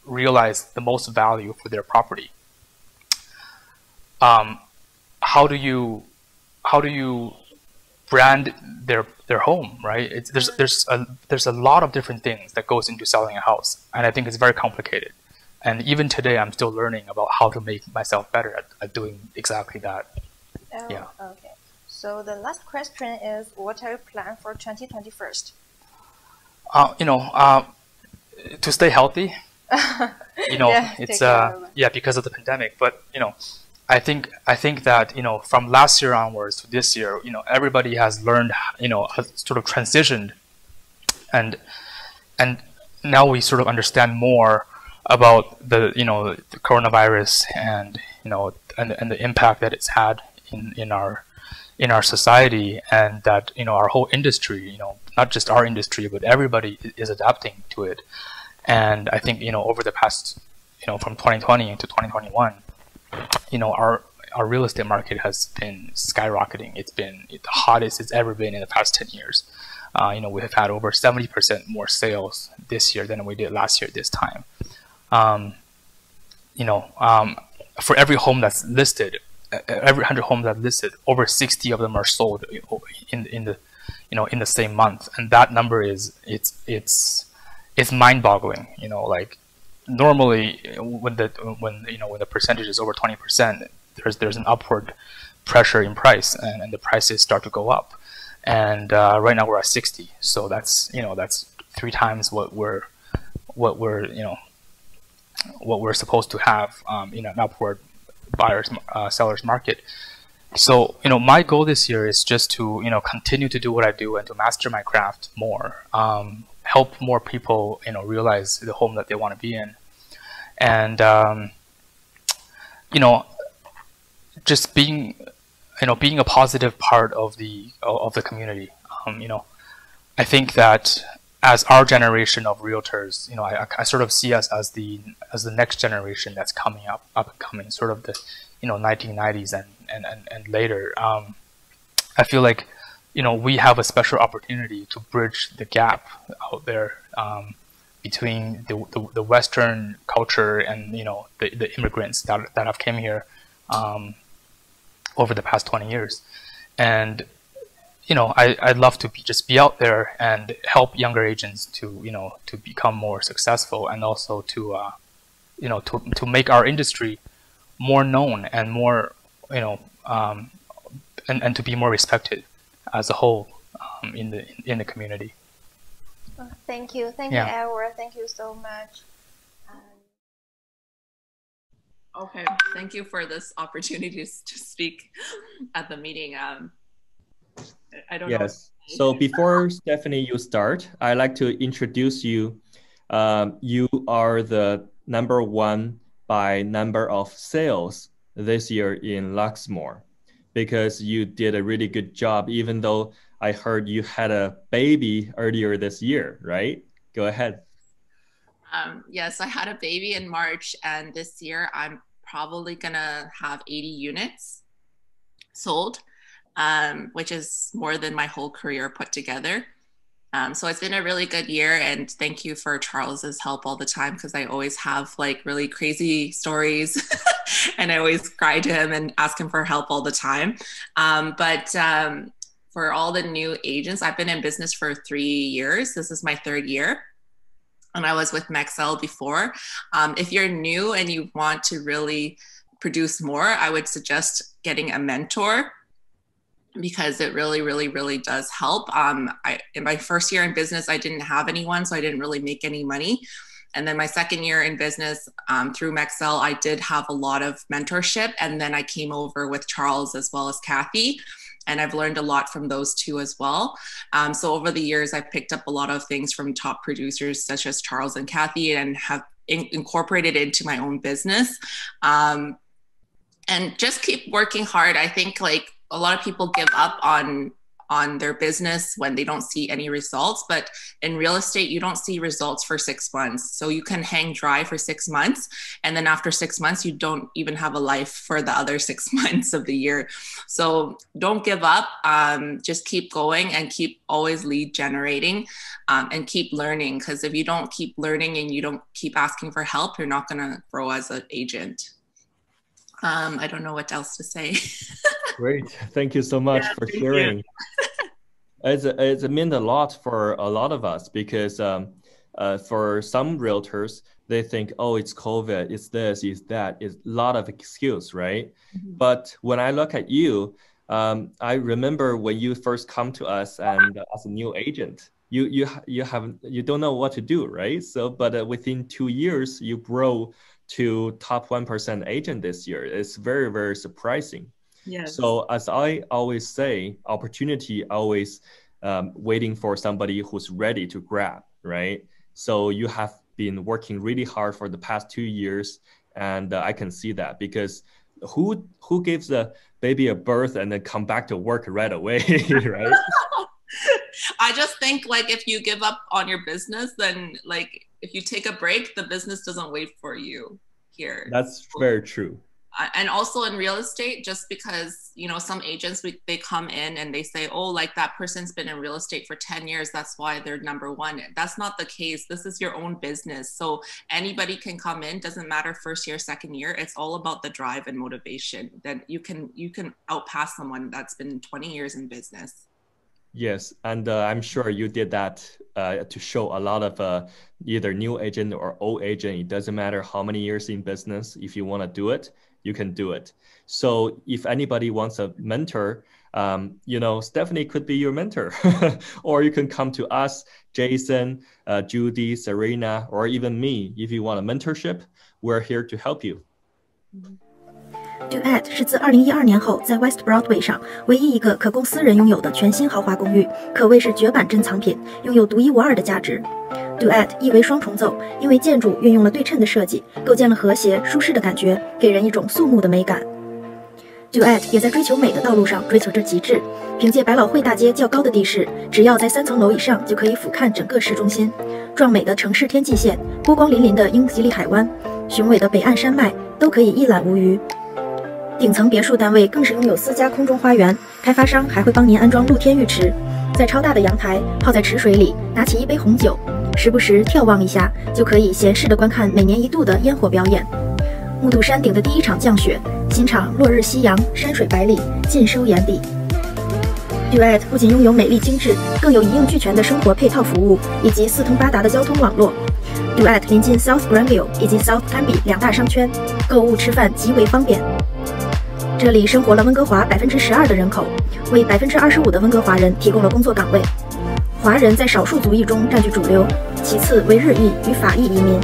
realize the most value for their property? How do you brand their home, right? There's a lot of different things that goes into selling a house, and I think it's very complicated. And even today, I'm still learning about how to make myself better at doing exactly that. Oh, yeah. Okay. So the last question is, what are your plans for 2021? To stay healthy. Yeah, it's because of the pandemic. But I think that from last year onwards to this year, everybody has learned, has sort of transitioned, and now we sort of understand more about the the coronavirus and and the impact that it's had in our society, and that our whole industry, not just our industry, but everybody is adapting to it. And I think over the past from 2020 into 2021, our real estate market has been skyrocketing. It's been the hottest it's ever been in the past 10 years. We have had over 70% more sales this year than we did last year this time. For every home that's listed, every 100 homes that's listed, over 60 of them are sold in the same month, and that number is it's mind-boggling. Like normally when the percentage is over 20%, there's an upward pressure in price, and the prices start to go up. And right now we're at 60, so that's 3 times what we're supposed to have in an upward sellers market. So my goal this year is just to continue to do what I do and to master my craft more, help more people realize the home that they want to be in, and just being a positive part of the community. I think that as our generation of realtors, I sort of see us as the next generation that's coming up and coming, sort of the 1990s and later. I feel like we have a special opportunity to bridge the gap out there between the Western culture and the immigrants that have came here over the past 20 years. And I'd love to just be out there and help younger agents to become more successful, and also to make our industry more known and more and to be more respected as a whole in the community. Thank you, Edward. Thank you so much. Okay, thank you for this opportunity to speak at the meeting. I don't know. Yes. So before Stephanie, you start, I'd like to introduce you. You are the #1 by number of sales this year in Luxmore, because you did a really good job, even though I heard you had a baby earlier this year, right? Go ahead. Yes, I had a baby in March, and this year I'm probably gonna have 80 units sold, which is more than my whole career put together. So it's been a really good year, and thank you for Charles's help all the time, because I always have like really crazy stories and I always cry to him and ask him for help all the time. But for all the new agents, I've been in business for 3 years. This is my 3rd year. And I was with Maxell before. If you're new and you want to really produce more, I would suggest getting a mentor, because it really does help. In my first year in business, I didn't have anyone, so I didn't really make any money. And then my 2nd year in business, through Maxell, I did have a lot of mentorship. And then I came over with Charles as well as Kathy. And I've learned a lot from those two as well. So over the years, I've picked up a lot of things from top producers such as Charles and Kathy, and have incorporated into my own business. And just keep working hard. I think like a lot of people give up on their business when they don't see any results, but in real estate, you don't see results for 6 months. So you can hang dry for 6 months. And then after 6 months, you don't even have a life for the other 6 months of the year. So don't give up, just keep going and keep always lead generating, and keep learning. Because if you don't keep learning and you don't keep asking for help, you're not gonna grow as an agent. I don't know what else to say. Great. Thank you so much for sharing. It's meant a lot for a lot of us, because for some realtors, they think, oh, it's COVID, it's this, it's that, it's a lot of excuse, right? Mm-hmm. But when I look at you, I remember when you first come to us and as a new agent, you don't know what to do, right? So, but within 2 years, you grow to top 1% agent this year. It's very surprising. Yes. So as I always say, opportunity always waiting for somebody who's ready to grab, right? So you have been working really hard for the past 2 years, and I can see that, because who gives a baby a birth and then come back to work right away, right? I just think like if you give up on your business, then like if you take a break, the business doesn't wait for you here. That's very true. And also in real estate, just because, you know, some agents, they come in and they say, oh, like that person's been in real estate for 10 years. That's why they're #1. That's not the case. This is your own business. So anybody can come in, doesn't matter 1st year, 2nd year. It's all about the drive and motivation. Then you can outpass someone that's been 20 years in business. Yes, and I'm sure you did that to show a lot of either new agent or old agent. It doesn't matter how many years in business. If you want to do it, you can do it. So if anybody wants a mentor, you know, Stephanie could be your mentor. Or you can come to us, Jason, Judy, Serena, or even me. If you want a mentorship, we're here to help you. Duet 是自2012年后在 West Broadway 上唯一一个可供私人拥有的全新豪华公寓，可谓是绝版珍藏品，拥有独一无二的价值。Duet 意为双重奏，因为建筑运用了对称的设计，构建了和谐舒适的感觉，给人一种肃穆的美感。Duet 也在追求美的道路上追求着极致，凭借百老汇大街较高的地势，只要在3层楼以上就可以俯瞰整个市中心。壮美的城市天际线，波光粼粼的英吉利海湾，雄伟的北岸山脉，都可以一览无余。顶层别墅单位更是拥有私家空中花园，开发商还会帮您安装露天浴池，在超大的阳台泡在池水里，拿起一杯红酒，时不时眺望一下，就可以闲适地观看每年1度的烟火表演。目睹山顶的第一场降雪，欣赏落日夕阳，山水百里，尽收眼底。Duet 不仅拥有美丽精致，更有一应俱全的生活配套服务以及4通8达的交通网络。Duet 临近 South Granville 以及 South Canby 2大商圈，购物吃饭极为方便。这里生活了温哥华12%的人口，为25%的温哥华人提供了工作岗位。华人在少数族裔中占据主流，其次为日裔与法裔移民。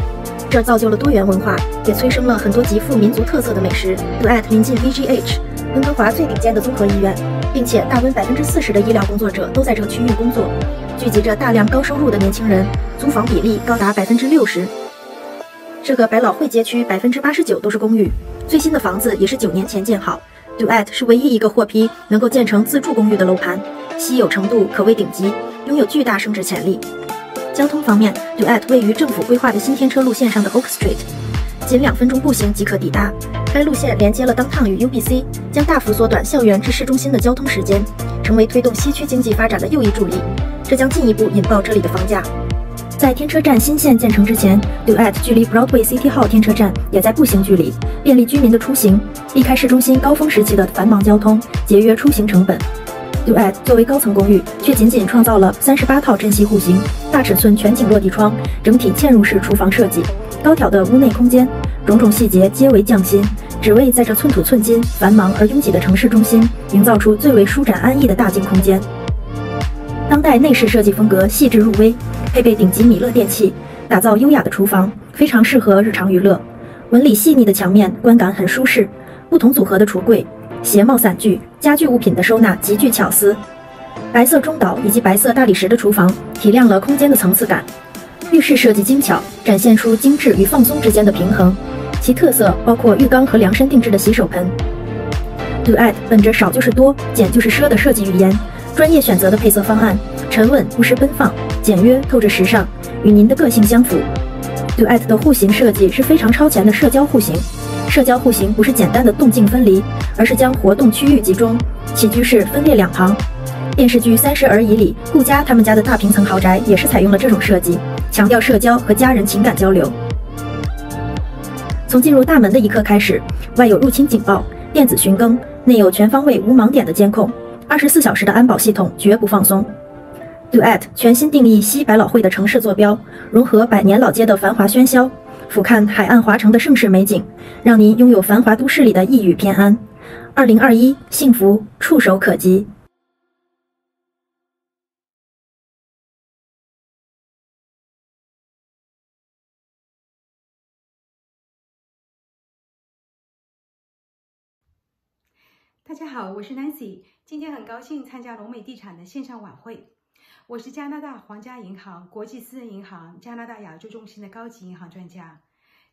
这造就了多元文化，也催生了很多极富民族特色的美食。Duet 临近 VGH 温哥华最顶尖的综合医院，并且大温40%的医疗工作者都在这个区域工作，聚集着大量高收入的年轻人，租房比例高达60%。这个百老汇街区89%都是公寓，最新的房子也是9年前建好。Duet 是唯一一个获批能够建成自住公寓的楼盘，稀有程度可谓顶级，拥有巨大升值潜力。交通方面 ，Duet 位于政府规划的新天车路线上的 Oak Street， 仅2分钟步行即可抵达。该路线连接了 Downtown 与 UBC， 将大幅缩短校园至市中心的交通时间，成为推动西区经济发展的又一助力。这将进一步引爆这里的房价。在天车站新线建成之前 ，Duet 距离 Broadway City Hall 天车站也在步行距离，便利居民的出行，避开市中心高峰时期的繁忙交通，节约出行成本。Duet 作为高层公寓，却仅仅创造了38套珍稀户型，大尺寸全景落地窗，整体嵌入式厨房设计，高挑的屋内空间，种种细节皆为匠心，只为在这寸土寸金、繁忙而拥挤的城市中心，营造出最为舒展安逸的大镜空间。当代内饰设计风格细致入微，配备顶级米勒电器，打造优雅的厨房，非常适合日常娱乐。纹理细腻的墙面，观感很舒适。不同组合的橱柜、鞋帽伞具、家具物品的收纳极具巧思。白色中岛以及白色大理石的厨房，提亮了空间的层次感。浴室设计精巧，展现出精致与放松之间的平衡。其特色包括浴缸和量身定制的洗手盆。Duet 本着少就是多，简就是奢的设计语言，专业选择的配色方案，沉稳不失奔放，简约透着时尚，与您的个性相符。Duet 的户型设计是非常超前的社交户型。社交户型不是简单的动静分离，而是将活动区域集中，起居室分列两旁。电视剧《30而已》里，顾家他们家的大平层豪宅也是采用了这种设计，强调社交和家人情感交流。从进入大门的一刻开始，外有入侵警报、电子巡更，内有全方位无盲点的监控，24小时的安保系统绝不放松。Duet 全新定义西百老汇的城市坐标，融合百年老街的繁华喧嚣，俯瞰海岸华城的盛世美景，让您拥有繁华都市里的一语偏安。2021，幸福触手可及。大家好，我是 Nancy， 今天很高兴参加龙美地产的线上晚会。我是加拿大皇家银行国际私人银行加拿大亚洲中心的高级银行专家。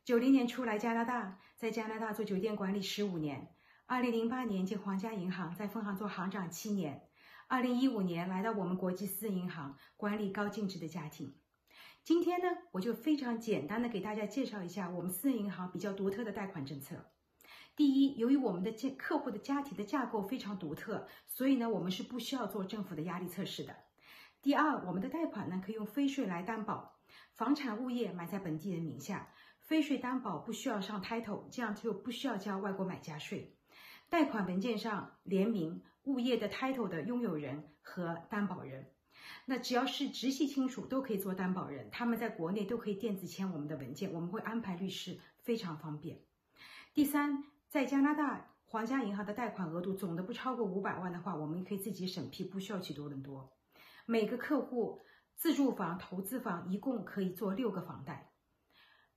90年初来加拿大，在加拿大做酒店管理15年。2008年进皇家银行，在分行做行长7年。2015年来到我们国际私人银行管理高净值的家庭。今天呢，我就非常简单的给大家介绍一下我们私人银行比较独特的贷款政策。第一，由于我们的客户的家庭的架构非常独特，所以呢，我们是不需要做政府的压力测试的。第二，我们的贷款呢可以用非税来担保，房产物业买在本地人名下，非税担保不需要上 title， 这样就不需要交外国买家税。贷款文件上联名物业的 title 的拥有人和担保人，那只要是直系亲属都可以做担保人，他们在国内都可以电子签我们的文件，我们会安排律师，非常方便。第三，在加拿大皇家银行的贷款额度总的不超过500万的话，我们可以自己审批，不需要去多伦多。每个客户自住房、投资房一共可以做6个房贷，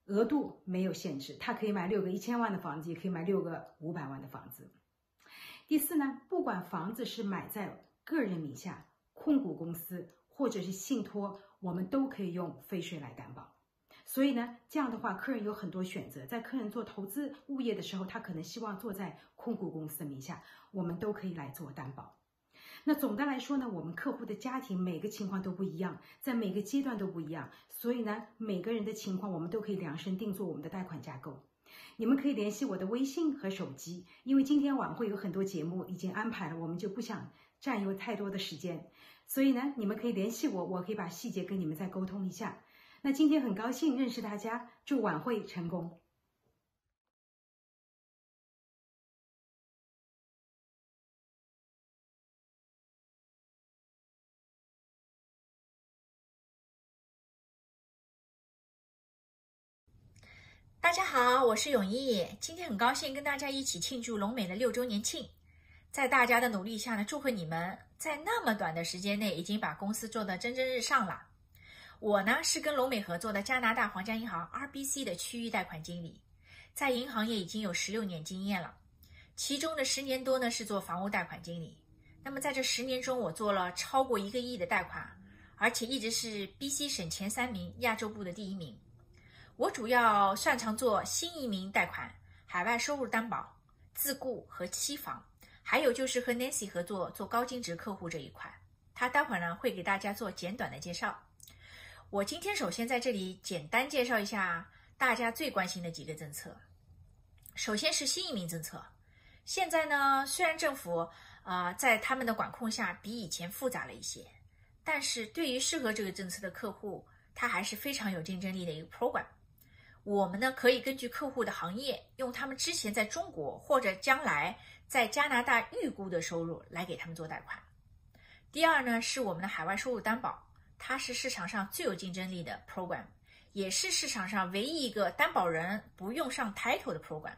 额度没有限制，他可以买6个1000万的房子，也可以买6个500万的房子。第四呢，不管房子是买在个人名下、控股公司或者是信托，我们都可以用非税来担保。所以呢，这样的话，客人有很多选择。在客人做投资物业的时候，他可能希望做在控股公司的名下，我们都可以来做担保。那总的来说呢，我们客户的家庭每个情况都不一样，在每个阶段都不一样，所以呢，每个人的情况我们都可以量身定做我们的贷款架构。你们可以联系我的微信和手机，因为今天晚会有很多节目已经安排了，我们就不想占用太多的时间，所以呢，你们可以联系我，我可以把细节跟你们再沟通一下。那今天很高兴认识大家，祝晚会成功。大家好，我是永毅，今天很高兴跟大家一起庆祝龙美的6周年庆。在大家的努力下呢，祝贺你们在那么短的时间内已经把公司做得蒸蒸日上了。我呢是跟龙美合作的加拿大皇家银行 RBC 的区域贷款经理，在银行业已经有16年经验了，其中的10年多呢是做房屋贷款经理。那么在这10年中，我做了超过1个亿的贷款，而且一直是 BC 省前3名，亚洲部的第1名。我主要擅长做新移民贷款、海外收入担保、自雇和期房，还有就是和 Nancy 合作做高净值客户这一块。他待会儿呢会给大家做简短的介绍。我今天首先在这里简单介绍一下大家最关心的几个政策。首先是新移民政策，现在呢虽然政府在他们的管控下比以前复杂了一些，但是对于适合这个政策的客户，它还是非常有竞争力的一个 program。我们呢可以根据客户的行业，用他们之前在中国或者将来在加拿大预估的收入来给他们做贷款。第二呢，是我们的海外收入担保，它是市场上最有竞争力的 program， 也是市场上唯一一个担保人不用上 title 的 program。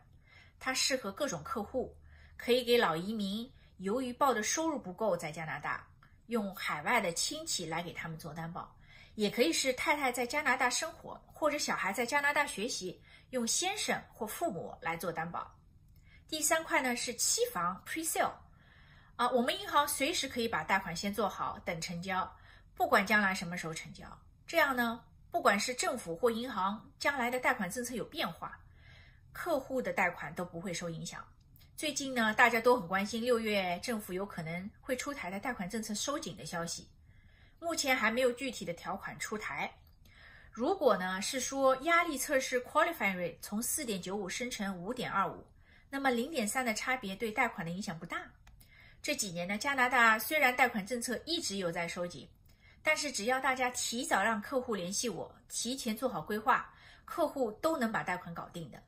它适合各种客户，可以给老移民由于报的收入不够在加拿大，用海外的亲戚来给他们做担保，也可以是太太在加拿大生活，或者小孩在加拿大学习，用先生或父母来做担保。第三块呢是期房 pre-sale。我们银行随时可以把贷款先做好，等成交，不管将来什么时候成交。这样呢，不管是政府或银行将来的贷款政策有变化，客户的贷款都不会受影响。最近呢，大家都很关心6月政府有可能会出台的贷款政策收紧的消息，目前还没有具体的条款出台。如果呢是说压力测试 qualifying rate 从 4.95 升成 5.25， 那么 0.3 的差别对贷款的影响不大。这几年呢，加拿大虽然贷款政策一直有在收紧，但是只要大家提早让客户联系我，提前做好规划，客户都能把贷款搞定的。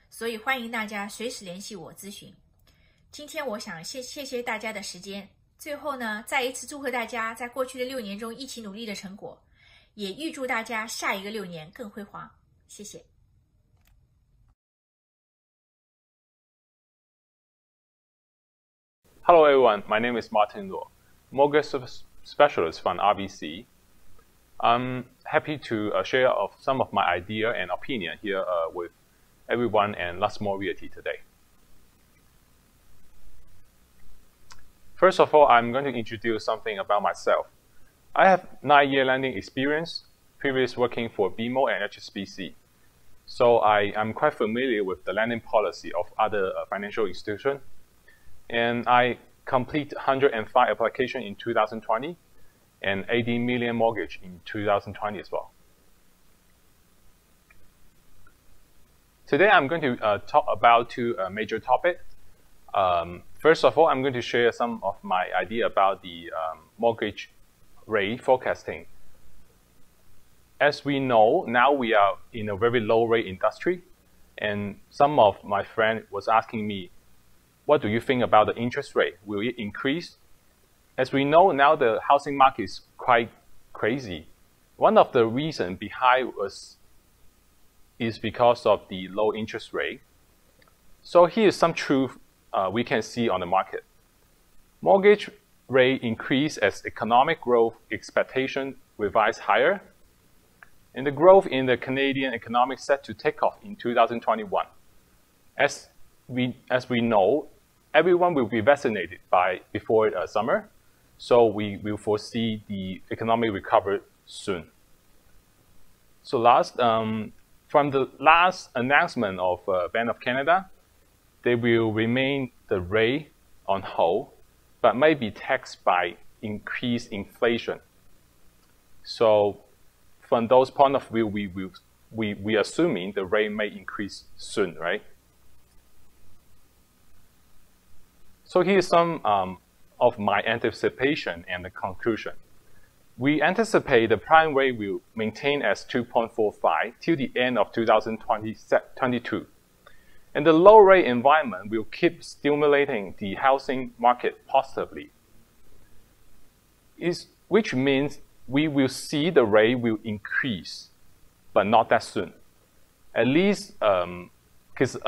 所以欢迎大家随时联系我咨询。今天我想谢谢大家的时间，最后呢，再一次祝贺大家在过去的6年中一起努力的成果，也预祝大家下一个6年更辉煌。谢谢。Hello everyone, my name is Martin Luo, mortgage specialist from RBC. I'm happy to share some of my idea and opinion here with everyone and Luxmore Realty today. First of all, I'm going to introduce something about myself. I have 9-year lending experience, previous working for BMO and HSBC. So I am quite familiar with the lending policy of other financial institutions. And I complete 105 application in 2020 and 80 million mortgage in 2020 as well. Today I'm going to talk about two major topics. First of all, I'm going to share some of my idea about the mortgage rate forecasting. As we know, now we are in a very low rate industry, and some of my friends was asking me, what do you think about the interest rate? Will it increase? As we know now, the housing market is quite crazy. One of the reasons behind is because of the low interest rate. So here's some truth we can see on the market. Mortgage rate increase as economic growth expectation revise higher, and the growth in the Canadian economy set to take off in 2021. As we know, everyone will be vaccinated before summer, so we will foresee the economic recovery soon. So from the last announcement of Bank of Canada, they will remain the rate on hold, but may be taxed by increased inflation. So from those point of view, we assuming the rate may increase soon, right? So here's some of my anticipation and the conclusion. We anticipate the prime rate will maintain as 2.45 till the end of 2022. And the low rate environment will keep stimulating the housing market positively, which means we will see the rate will increase, but not that soon. At least, because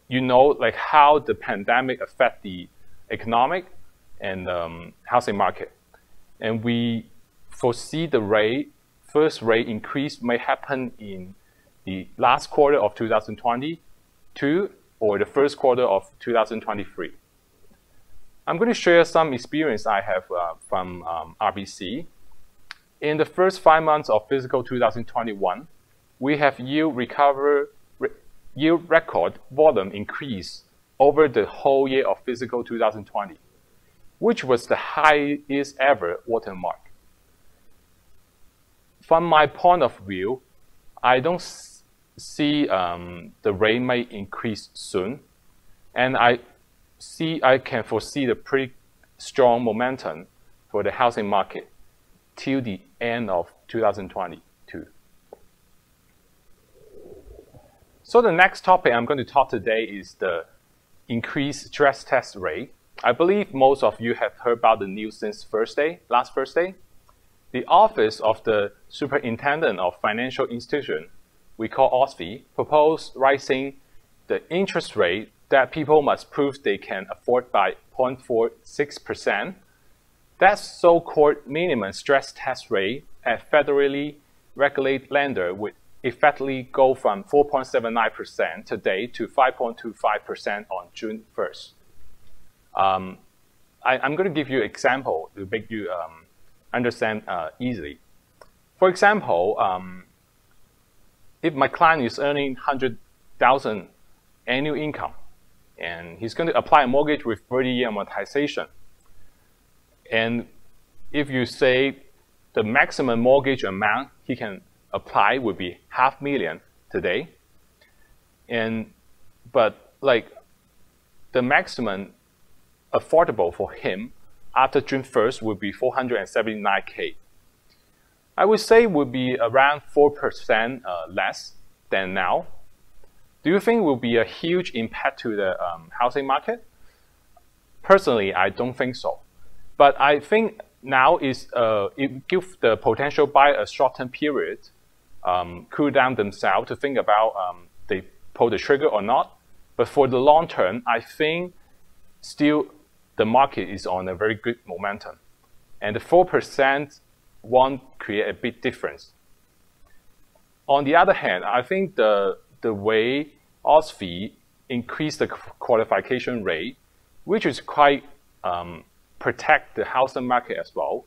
you know, like how the pandemic affect the economic and housing market, and we foresee the first rate increase may happen in the last quarter of 2022 or the first quarter of 2023. I'm going to share some experience I have from RBC. In the first 5 months of fiscal 2021, we have yield record volume increase over the whole year of fiscal 2020, which was the highest ever watermark. From my point of view, I don't see the rate may increase soon, and I can foresee the pretty strong momentum for the housing market till the end of 2022. So the next topic I'm going to talk today is the increased stress test rate I believe most of you have heard about the news since last Thursday. The Office of the Superintendent of Financial Institutions, we call OSFI, proposed raising the interest rate that people must prove they can afford by 0.46%. That so-called minimum stress test rate at federally regulated lender would effectively go from 4.79% today to 5.25% on June 1st. I'm going to give you an example to make you understand easily. For example, if my client is earning $100,000 annual income, and he's going to apply a mortgage with 30-year amortization, and if you say the maximum mortgage amount he can apply would be $500,000 today, but like the maximum affordable for him after June 1st would be $479K. I would say would be around 4% less than now. Do you think it will be a huge impact to the housing market? Personally, I don't think so. But I think now it gives the potential buyer a short-term period, cool down themselves to think about they pull the trigger or not. But for the long term, I think still the market is on a very good momentum. And the 4% won't create a big difference. On the other hand, I think the way OSFI increased the qualification rate, which is quite protect the housing market as well.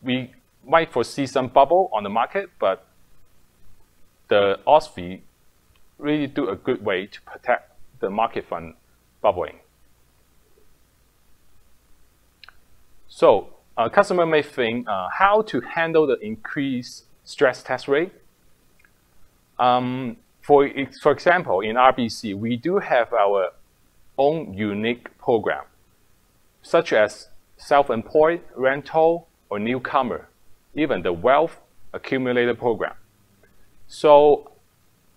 We might foresee some bubble on the market, but the OSFI really do a good way to protect the market from bubbling. So a customer may think how to handle the increased stress test rate. For example, in RBC, we do have our own unique program, such as self-employed, rental, or newcomer, even the wealth accumulator program. So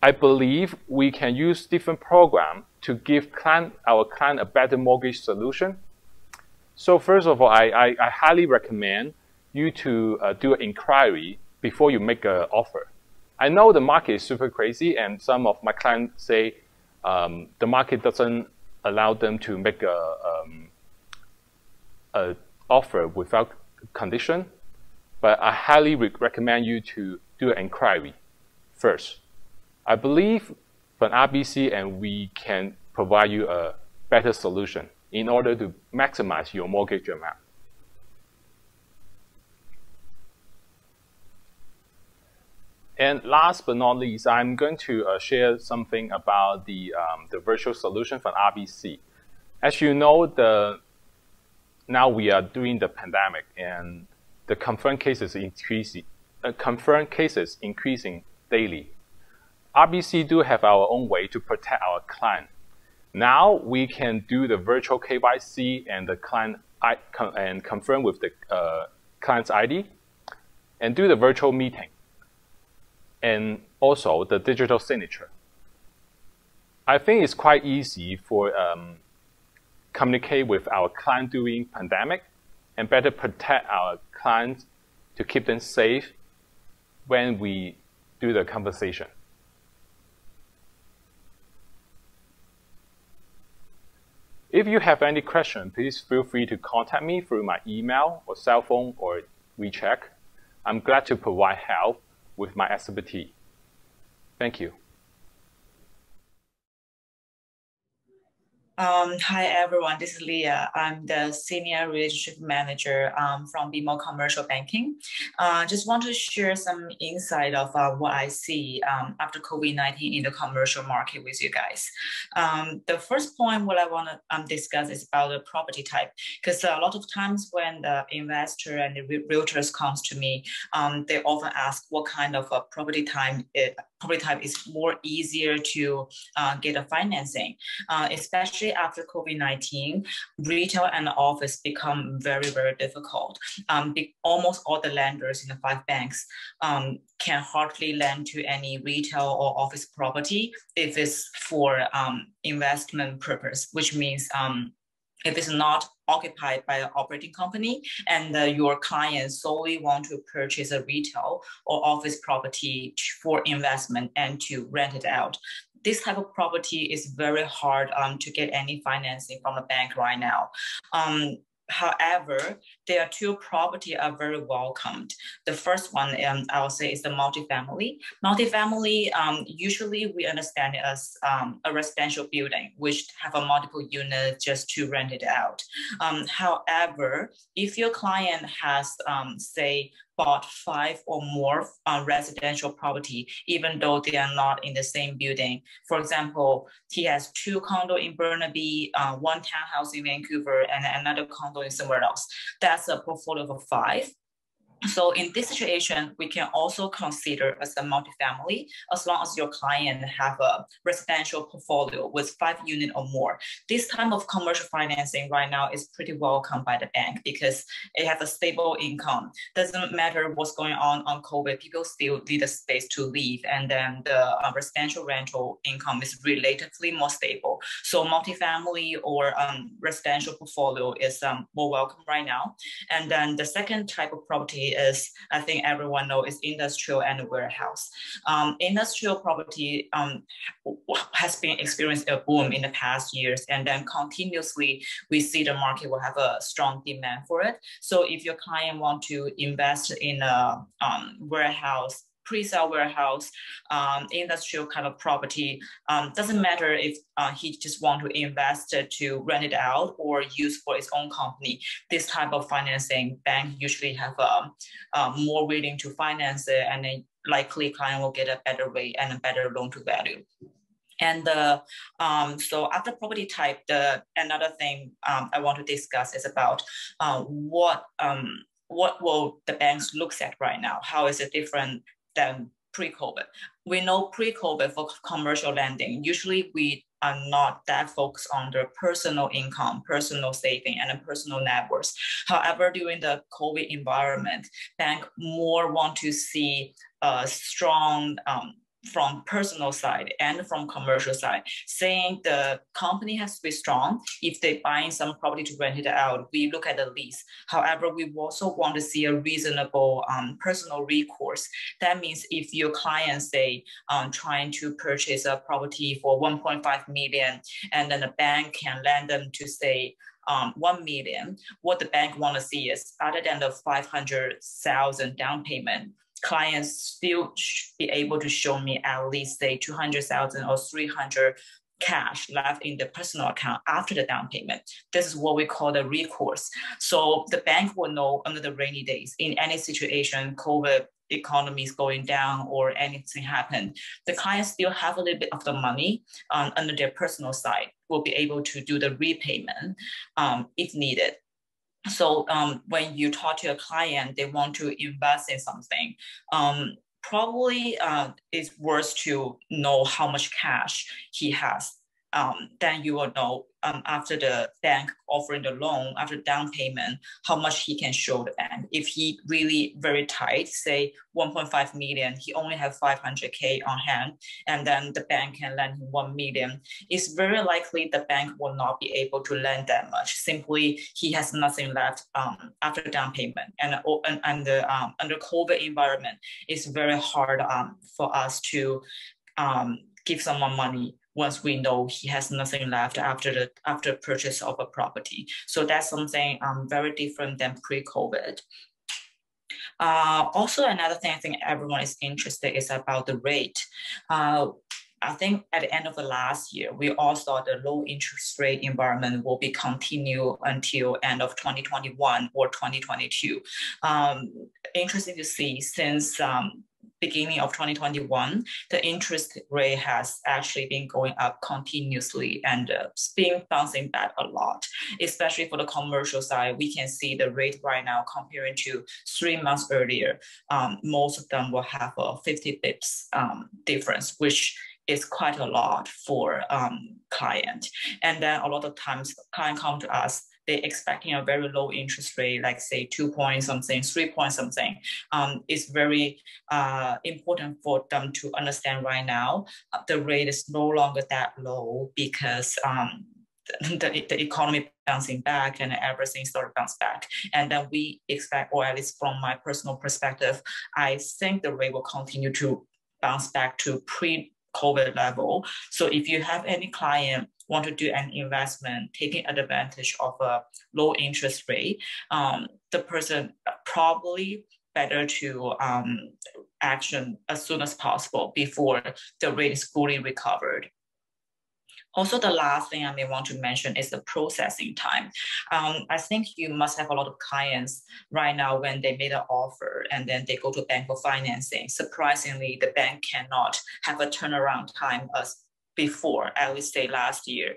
I believe we can use different programs to give our client a better mortgage solution. So first of all, I highly recommend you to do an inquiry before you make an offer. I know the market is super crazy, and some of my clients say the market doesn't allow them to make a offer without condition, but I highly recommend you to do an inquiry first. I believe from RBC, and we can provide you a better solution in order to maximize your mortgage amount. And last but not least, I'm going to share something about the virtual solution from RBC. As you know, now we are doing the pandemic, and the confirmed cases increasing daily. RBC do have our own way to protect our client. Now we can do the virtual KYC and the client and confirm with the client's ID, and do the virtual meeting, and also the digital signature. I think it's quite easy for communicate with our client during pandemic and better protect our clients to keep them safe when we do the conversation. If you have any question, please feel free to contact me through my email or cell phone or WeChat. I'm glad to provide help with my expertise. Thank you. Hi everyone, this is Leah. I'm the Senior Relationship Manager from BMO Commercial Banking. Just want to share some insight of what I see after COVID-19 in the commercial market with you guys. The first point what I want to discuss is about the property type, because a lot of times when the investor and the realtors comes to me, they often ask what kind of a property type is more easier to get a financing, especially after COVID-19, retail and office become very, very difficult. Almost all the lenders in the 5 banks can hardly lend to any retail or office property if it's for investment purpose, which means if it's not occupied by an operating company and your clients solely want to purchase a retail or office property for investment and to rent it out. This type of property is very hard to get any financing from a bank right now. However, there are two properties are very welcomed. The first one, I would say, is the multifamily. Multifamily, usually we understand it as a residential building, which have a multiple unit just to rent it out. However, if your client has, say, bought 5 or more residential property, even though they are not in the same building. For example, he has 2 condos in Burnaby, 1 townhouse in Vancouver, and another condo in somewhere else. That's a portfolio of 5. So in this situation, we can also consider as a multifamily, as long as your client have a residential portfolio with 5 units or more. This type of commercial financing right now is pretty welcome by the bank because it has a stable income. Doesn't matter what's going on COVID, people still need a space to live, and then the residential rental income is relatively more stable. So multifamily or residential portfolio is more welcome right now. And then the second type of property is, I think everyone knows, is industrial and warehouse. Industrial property has been experiencing a boom in the past years, and then continuously we see the market will have a strong demand for it. So if your client want to invest in a warehouse, pre-sale warehouse, industrial kind of property, doesn't matter if he just want to invest to rent it out or use for his own company. This type of financing, bank usually have more willing to finance it, and then likely client will get a better rate and a better loan to value. And so after property type, another thing I want to discuss is about what will the banks look at right now? How is it different than pre-COVID? We know pre-COVID for commercial lending, usually we are not that focused on their personal income, personal saving, and personal net worth. However, during the COVID environment, banks more want to see a strong from personal side and from commercial side, saying the company has to be strong. If they buying some property to rent it out, we look at the lease. However, we also want to see a reasonable personal recourse. That means if your client say trying to purchase a property for 1.5 million, and then the bank can lend them to say 1 million, what the bank want to see is, other than the 500,000 down payment, clients still should be able to show me at least say 200,000 or 300 cash left in the personal account after the down payment. This is what we call the recourse. So the bank will know under the rainy days, in any situation, COVID economy is going down or anything happen, the clients still have a little bit of the money under their personal side, will be able to do the repayment if needed. So when you talk to a client, they want to invest in something, probably it's worth to know how much cash he has. Then you will know after the bank offering the loan, after down payment, how much he can show the bank. If he really very tight, say 1.5 million, he only have 500K on hand, and then the bank can lend him 1 million, it's very likely the bank will not be able to lend that much. Simply, he has nothing left after down payment. And under COVID environment, it's very hard for us to give someone money once we know he has nothing left after purchase of a property. So that's something very different than pre-COVID. Also, another thing I think everyone is interested is about the rate. I think at the end of the last year, we all thought the low interest rate environment will be continue until end of 2021 or 2022. Interesting to see, since beginning of 2021, the interest rate has actually been going up continuously and been bouncing back a lot, especially for the commercial side. We can see the rate right now comparing to 3 months earlier. Most of them will have a 50 bips difference, which is quite a lot for client. And then a lot of times client come to us, they're expecting a very low interest rate, like say 2 point something, 3 point something. It's very important for them to understand right now, the rate is no longer that low because the economy bouncing back and everything started to bounce back. And then we expect, or at least from my personal perspective, I think the rate will continue to bounce back to pre-COVID level. So if you have any client want to do an investment, taking advantage of a low interest rate, the person probably better to action as soon as possible before the rate is fully recovered. Also, the last thing I may want to mention is the processing time. I think you must have a lot of clients right now when they made an offer and then they go to bank for financing. Surprisingly, the bank cannot have a turnaround time as before, I would say last year.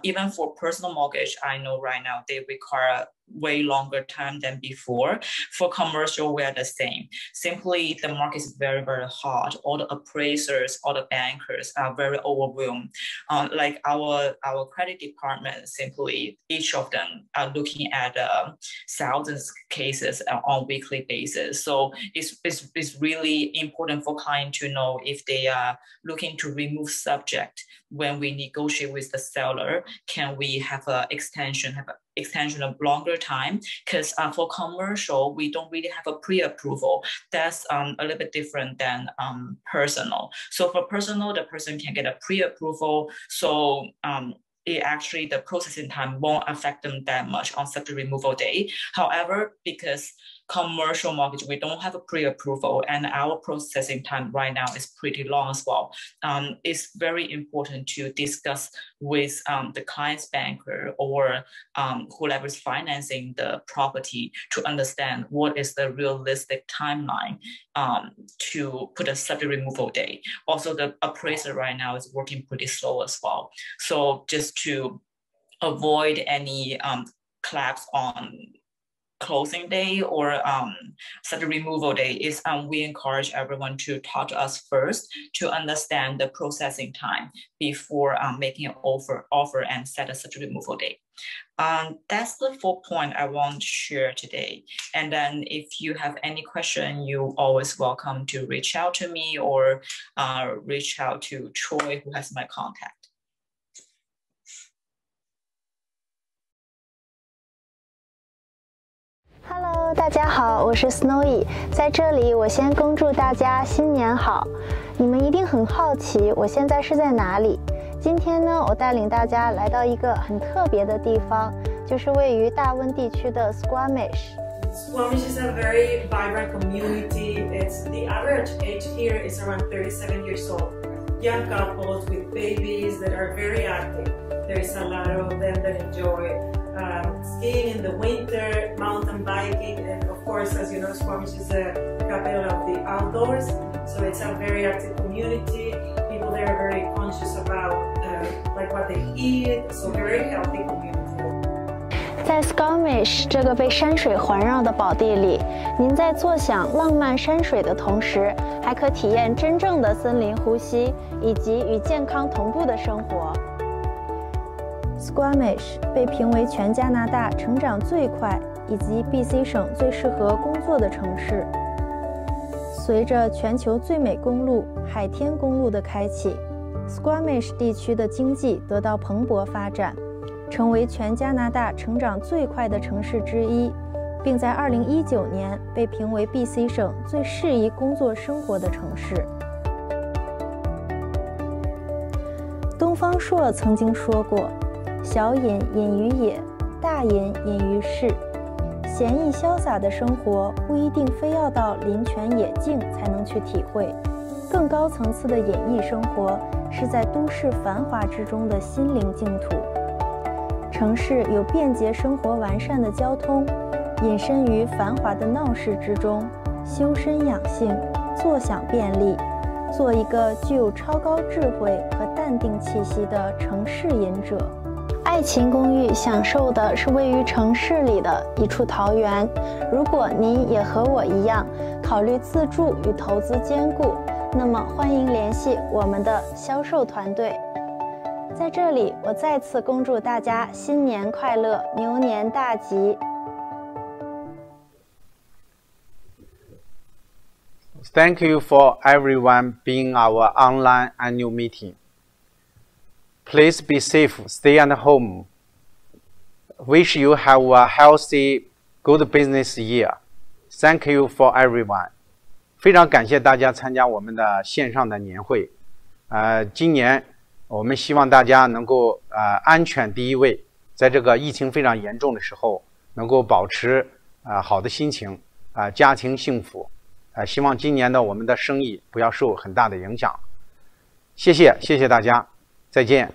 Even for personal mortgage, I know right now they require way longer time than before. For commercial, we're the same. Simply, the market is very, very hot. All the appraisers, all the bankers are very overwhelmed. Like our credit department, simply each of them are looking at thousands of cases on a weekly basis. So it's really important for clients to know if they are looking to remove subject when we negotiate with the seller. Can we have an extension of longer time? Because for commercial, we don't really have a pre-approval. That's a little bit different than personal. So for personal, the person can get a pre-approval. So the processing time won't affect them that much on subject removal day. However, because commercial mortgage, we don't have a pre-approval and our processing time right now is pretty long as well. It's very important to discuss with the client's banker or whoever is financing the property to understand what is the realistic timeline to put a subject removal date. Also, the appraiser right now is working pretty slow as well. So just to avoid any collapse on closing day or subject removal day is we encourage everyone to talk to us first to understand the processing time before making an offer and set a subject removal date. That's the 4 point I want to share today. And then if you have any question, you're always welcome to reach out to me or reach out to Troy, who has my contact. Hello， 大家好，我是 Snowy， 在这里我先恭祝大家新年好。你们一定很好奇我现在是在哪里？今天呢，我带领大家来到一个很特别的地方，就是位于大温地区的 Squamish。Squamish is a very vibrant community. The average age here is around 37 years old. Young couples with babies that are very active. There is a lot of them that enjoy skiing in the winter, mountain biking, and of course, as you know, Squamish is the capital of the outdoors, so it's a very active community. People there are very conscious about like what they eat, so very healthy community. 在 Squamish 这个被山水环绕的宝地里，您在坐享浪漫山水的同时，还可体验真正的森林呼吸，以及与健康同步的生活。Squamish 被评为全加拿大成长最快以及 BC 省最适合工作的城市。随着全球最美公路海天公路的开启， Squamish 地区的经济得到蓬勃发展，成为全加拿大成长最快的城市之一，并在2019年被评为 BC 省最适宜工作生活的城市。东方朔曾经说过，小隐隐于野，大隐隐于市。闲逸潇洒的生活不一定非要到林泉野境才能去体会，更高层次的隐逸生活是在都市繁华之中的心灵净土。城市有便捷生活完善的交通，隐身于繁华的闹市之中，修身养性，坐享便利，做一个具有超高智慧和淡定气息的城市隐者。爱情公寓享受的是位于城市里的一处桃源。如果您也和我一样考虑自住与投资兼顾，那么欢迎联系我们的销售团队。在这里，我再次恭祝大家新年快乐，牛年大吉。Thank you for everyone being our online annual meeting. Please be safe, stay at home, wish you have a healthy, good business year. Thank you for everyone. 非常感谢大家参加我们的线上的年会。今年我们希望大家能够安全第一位，在这个疫情非常严重的时候，能够保持好的心情，家庭幸福。希望今年的我们的生意不要受很大的影响。谢谢大家，再见。